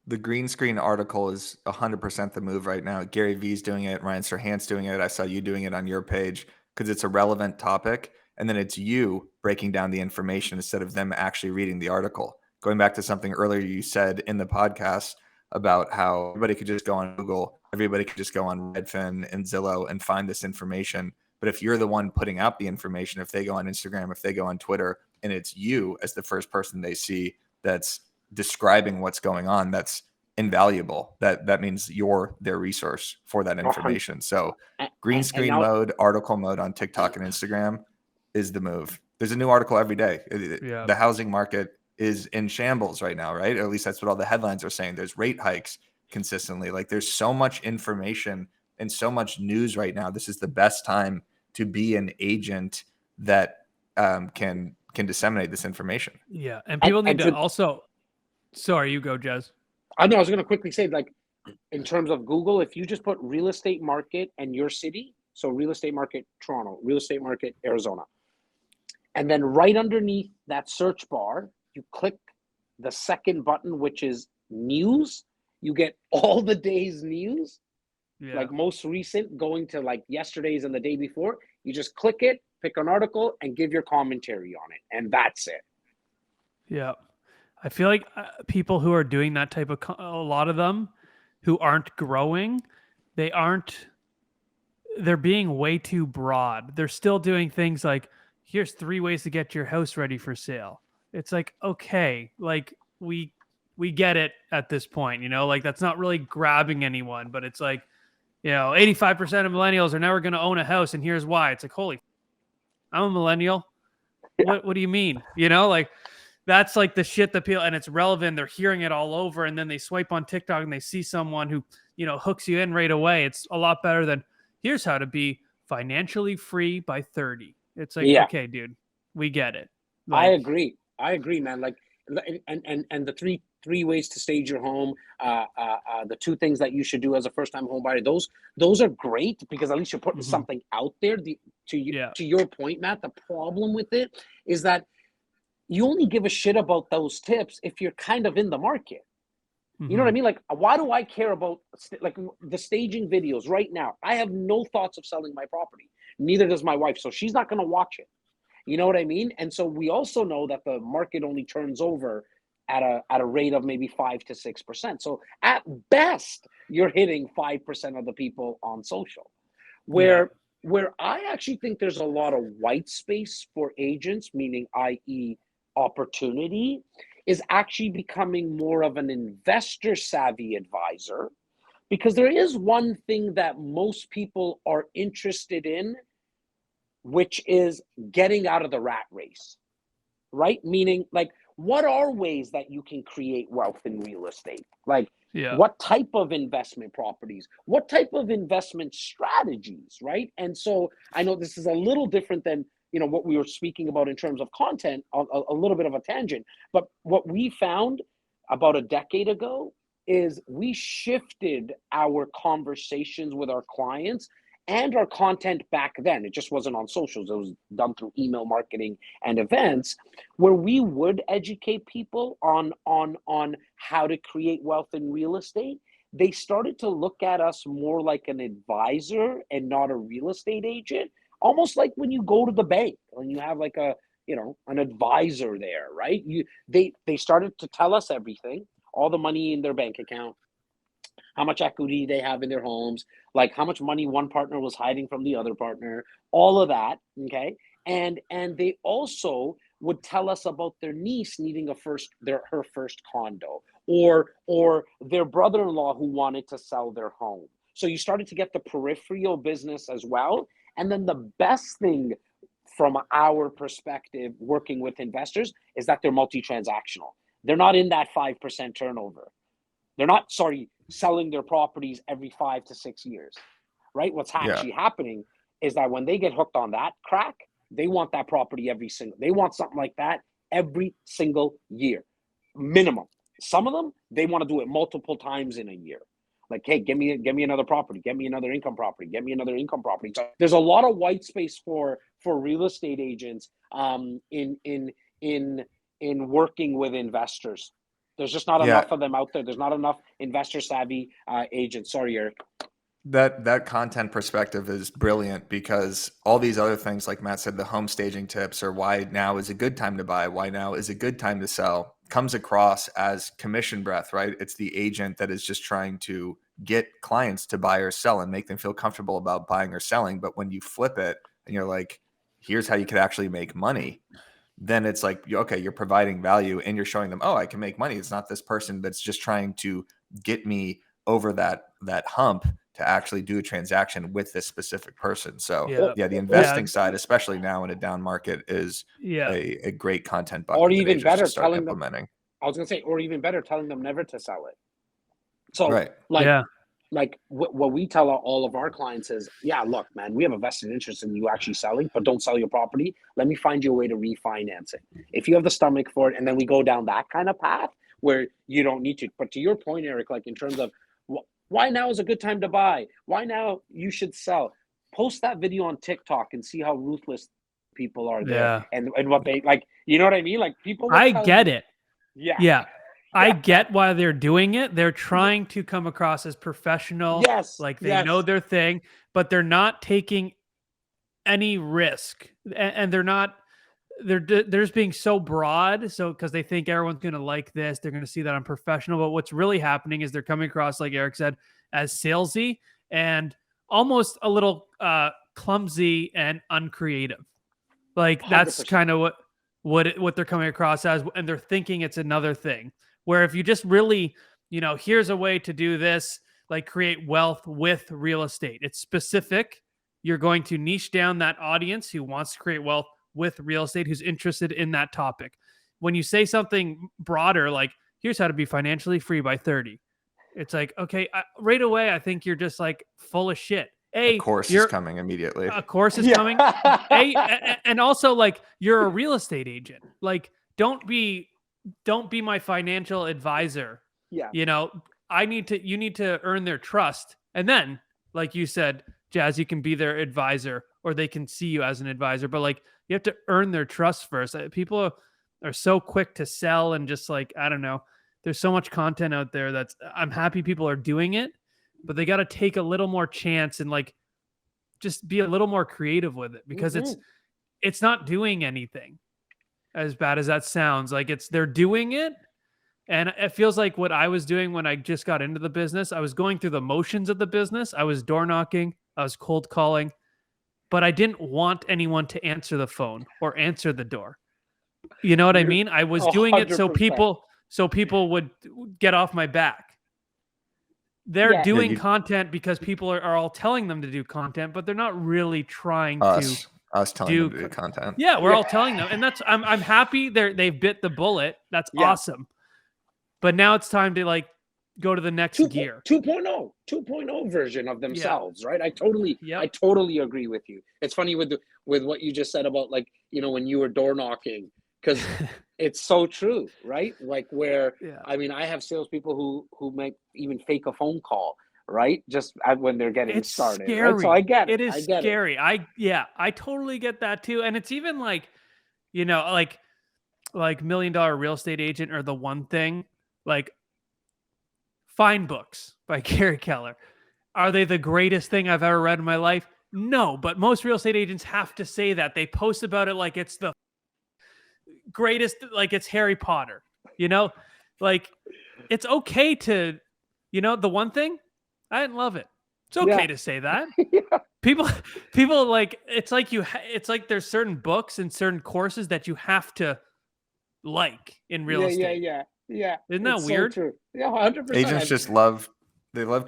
The green screen article is 100% the move right now. Gary Vee's doing it. Ryan Serhant's doing it. I saw you doing it on your page, because it's a relevant topic. And then it's you breaking down the information instead of them actually reading the article. Going back to something earlier you said in the podcast about how everybody could just go on Google, everybody could just go on Redfin and Zillow and find this information. But if you're the one putting out the information, if they go on Instagram, if they go on Twitter, and it's you as the first person they see that's describing what's going on, that's invaluable. That means you're their resource for that information. So green And screen now, mode, article mode on TikTok and Instagram is the move. There's a new article every day. Yeah. The housing market is in shambles right now, right? Or at least that's what all the headlines are saying. There's rate hikes consistently. Like there's so much information and so much news right now. This is the best time to be an agent that can disseminate this information. Yeah. And people need to to, also, sorry, you go, Jez. I know I was going to quickly say, like, in terms of Google, if you just put real estate market and your city, so real estate market Toronto, real estate market Arizona, and then right underneath that search bar, you click the second button, which is news. You get all the day's news, Yeah. like most recent, going to like yesterday's and the day before. You just click it, pick an article, and give your commentary on it, and that's it. Yeah. I feel like people who are doing that type of, a lot of them who aren't growing, they're being way too broad. They're still doing things like, here's 3 ways to get your house ready for sale. It's like, okay, like we get it at this point, like that's not really grabbing anyone, but it's like, 85% of millennials are never going to own a house. And here's why. It's like, holy, I'm a millennial. What do you mean? Like, that's like the shit that people, and it's relevant. They're hearing it all over, and then they swipe on TikTok and they see someone who, hooks you in right away. It's a lot better than here's how to be financially free by 30. It's like, Yeah. okay, dude, we get it. I Like, agree, man. Like, and the three ways to stage your home, the 2 things that you should do as a first time home buyer, those are great because at least you're putting something out there. To your point, Matt, the problem with it is that you only give a shit about those tips if you're kind of in the market. You know what I mean? Like, why do I care about like the staging videos right now? I have no thoughts of selling my property. Neither does my wife. So she's not going to watch it. You know what I mean? And so we also know that the market only turns over at a rate of maybe 5 to 6%. So at best, you're hitting 5% of the people on social. Where I actually think there's a lot of white space for agents, meaning i.e. opportunity, is actually becoming more of an investor savvy advisor, because there is one thing that most people are interested in, which is getting out of the rat race, right? Meaning, like, what are ways that you can create wealth in real estate? Like, what type of investment properties? What type of investment strategies, right? And so I know this is a little different than, what we were speaking about in terms of content, a little bit of a tangent. But what we found about a decade ago is we shifted our conversations with our clients and our content back then. It just wasn't on socials. It was done through email marketing and events, where we would educate people on how to create wealth in real estate. They started to look at us more like an advisor and not a real estate agent, almost like when you go to the bank and you have like an advisor there, right? They started to tell us everything, all the money in their bank account, how much equity they have in their homes, like how much money one partner was hiding from the other partner, all of that, okay? And they also would tell us about their niece needing her first condo, or their brother-in-law who wanted to sell their home. So you started to get the peripheral business as well. And then the best thing from our perspective working with investors is that they're multi-transactional. They're not in that 5% turnover. They're not, selling their properties every 5 to 6 years, right? What's actually happening is that when they get hooked on that crack, they want that property they want something like that every single year, minimum. Some of them, they want to do it multiple times in a year. Like, hey, give me another property, get me another income property, get me another income property. So there's a lot of white space for real estate agents in working with investors. There's just not enough of them out there. There's not enough investor savvy agents. Sorry, Eric. That content perspective is brilliant, because all these other things, like Matt said, the home staging tips, or why now is a good time to buy, why now is a good time to sell, comes across as commission breath, right? It's the agent that is just trying to get clients to buy or sell and make them feel comfortable about buying or selling. But when you flip it and you're like, here's how you could actually make money, then it's like, okay, you're providing value and you're showing them, oh, I can make money. It's not this person that's just trying to get me over that hump to actually do a transaction with this specific person. So Yeah. the investing side, especially now in a down market, is a great content bucket Or that even agents better, should start telling them, implementing. I was going to say, or even better, telling them never to sell it. So Right. like what we tell all of our clients is, yeah, look, man, we have a vested interest in you actually selling, but don't sell your property. Let me find you a way to refinance it. If you have the stomach for it, and then we go down that kind of path where you don't need to. But to your point, Eric, like in terms of why now is a good time to buy? Why now you should sell? Post that video on TikTok and see how ruthless people are there and what they like. You know what I mean? Like people will I tell get you, it. Yeah. Yeah. I get why they're doing it. They're trying to come across as professional. Yes. Like they know their thing, but they're not taking any risk. And they're just being so broad. So, because they think everyone's going to like this, they're going to see that I'm professional. But what's really happening is they're coming across, like Eric said, as salesy and almost a little clumsy and uncreative. Like that's 100%. kind of what they're coming across as, and they're thinking it's another thing. Where if you just really, here's a way to do this, like create wealth with real estate. It's specific. You're going to niche down that audience who wants to create wealth with real estate, who's interested in that topic. When you say something broader, like here's how to be financially free by 30, it's like, okay, right away, I think you're just like full of shit. A course is coming immediately. A course is coming. And also like you're a real estate agent. Like don't be my financial advisor. Yeah. You need to earn their trust. And then, like you said, Jas, you can be their advisor or they can see you as an advisor, but like you have to earn their trust first. People are so quick to sell and just like, I don't know. There's so much content out there I'm happy people are doing it, but they got to take a little more chance and like just be a little more creative with it because it's not doing anything, as bad as that sounds. Like they're doing it. And it feels like what I was doing when I just got into the business. I was going through the motions of the business. I was door knocking. I was cold calling, but I didn't want anyone to answer the phone or answer the door. You know what I mean? I was doing it so 100%. people would get off my back. They're doing content because people are all telling them to do content, but they're not really trying to telling them to do content. Yeah, we're all telling them. And I'm happy they've bit the bullet. That's awesome. But now it's time to like go to the next gear. 2.0 version of themselves, right? I totally agree with you. It's funny with what you just said about like, when you were door knocking, because it's so true, right? Like where, I mean, I have salespeople who make even fake a phone call, right? Just when they're getting started. Scary. Right? So I get it. It is scary. I totally get that too. And it's even like, like $1 million real estate agent or the one thing, like Fine Books by Gary Keller. Are they the greatest thing I've ever read in my life? No, but most real estate agents have to say that. They post about it like it's the greatest, like it's Harry Potter, like it's okay to, the one thing, I didn't love it. It's okay to say that. People like, it's like there's certain books and certain courses that you have to like in real estate. Yeah. Isn't that weird? So true. Yeah, 100%. Agents just love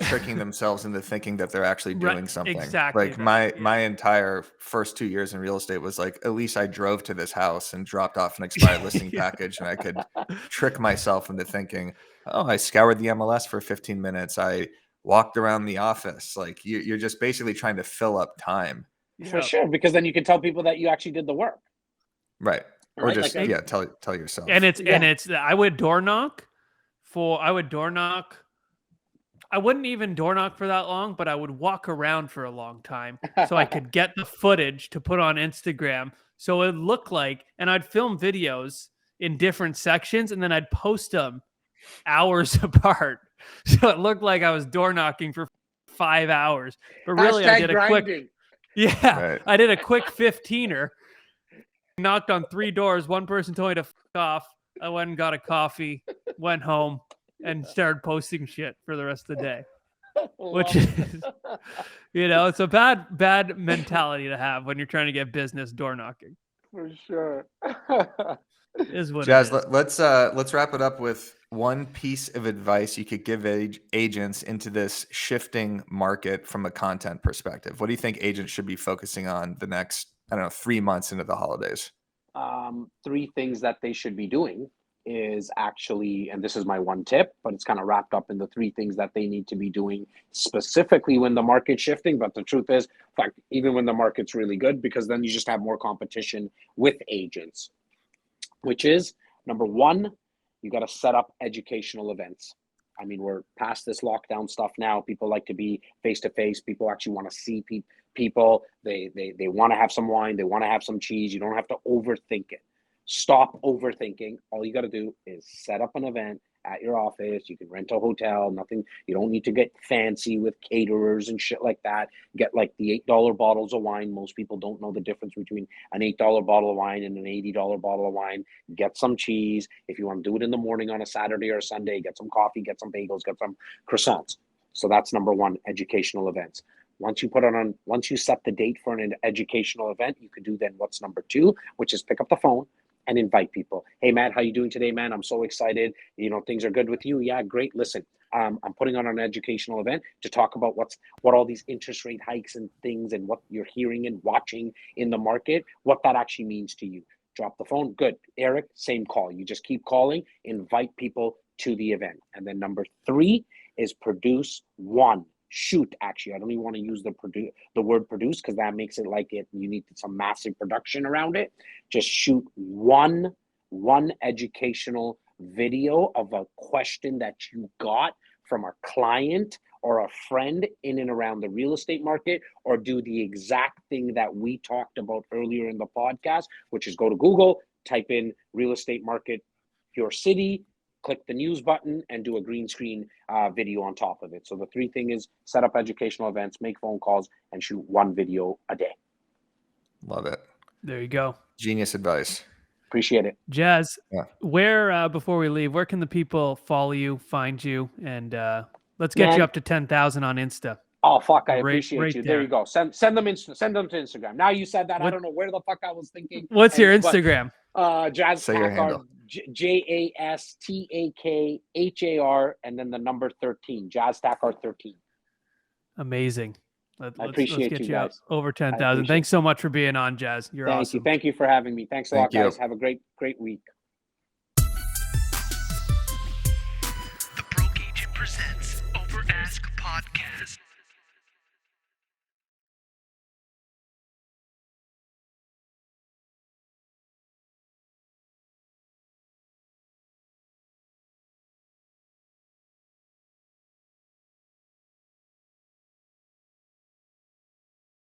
tricking themselves into thinking that they're actually doing something. Exactly. Like my entire first 2 years in real estate was like, at least I drove to this house and dropped off an expired listing package, and I could trick myself into thinking, oh, I scoured the MLS for 15 minutes. I walked around the office. Like you're just basically trying to fill up time. For sure, because then you can tell people that you actually did the work. Right. Or Right? just Like, tell yourself. And it's I would door knock. I wouldn't even door knock for that long, but I would walk around for a long time so I could get the footage to put on Instagram. So it looked like, and I'd film videos in different sections and then I'd post them hours apart. So it looked like I was door knocking for 5 hours, but really I did a quick, I did a quick 15er, knocked on 3 doors. One person told me to f off. I went and got a coffee, went home, and started posting shit for the rest of the day, which is, it's a bad mentality to have when you're trying to get business door knocking. For sure. Is what Jas, let's wrap it up with one piece of advice you could give agents into this shifting market from a content perspective? What do you think agents should be focusing on the next, I don't know, 3 months into the holidays? Three things that they should be doing is actually, and this is my one tip, but it's kind of wrapped up in the three things that they need to be doing specifically when the market's shifting. But the truth is, in fact, even when the market's really good, because then you just have more competition with agents, which is number one, you got to set up educational events. I mean, we're past this lockdown stuff now. People like to be face to face. People actually want to see people. They want to have some wine. They want to have some cheese. You don't have to overthink it. Stop overthinking. All you got to do is set up an event at your office. You can rent a hotel. Nothing. You don't need to get fancy with caterers and shit like that. Get like the $8 bottles of wine. Most people don't know the difference between an $8 bottle of wine and an $80 bottle of wine. Get some cheese. If you want to do it in the morning on a Saturday or a Sunday, get some coffee, get some bagels, get some croissants. So that's number one, educational events. Once you set the date for an educational event, you could do then what's number two, which is pick up the phone and invite people. Hey, Matt, how you doing today, man? I'm so excited. You know, things are good with you. Yeah, great. Listen, I'm putting on an educational event to talk about what all these interest rate hikes and things and what you're hearing and watching in the market, what that actually means to you. Drop the phone. Good. Eric, same call. You just keep calling, invite people to the event. And then number three is produce one. Shoot, actually, I don't even want to use the word produce because that makes it like you need some massive production around it. Just shoot one educational video of a question that you got from a client or a friend in and around the real estate market, or do the exact thing that we talked about earlier in the podcast, which is go to Google, type in real estate market, your city, click the news button and do a green screen video on top of it. So the three thing is set up educational events, make phone calls, and shoot one video a day. Love it. There you go. Genius advice. Appreciate it. Jazz, Yeah. where, before we leave, where can the people follow you, find you, and let's get Man. you up to 10,000 on Insta. Oh, fuck, I Right- appreciate right you. there. There you go. Send them to Instagram. Now you said that, I What- don't know where the fuck I was thinking. What's your But, Instagram? Jas Say your Takhar, handle. JASTAKHAR, and then the number 13, Jas Takhar 13. Amazing. Let's appreciate get you you up guys. over I 10,000. appreciate Thanks so much for being on, Jazz. You're Thank awesome. you. Thank you for having me. Thanks a Thank lot, you. guys. Have a great week. The Broke Agent presents Over Ask Podcast.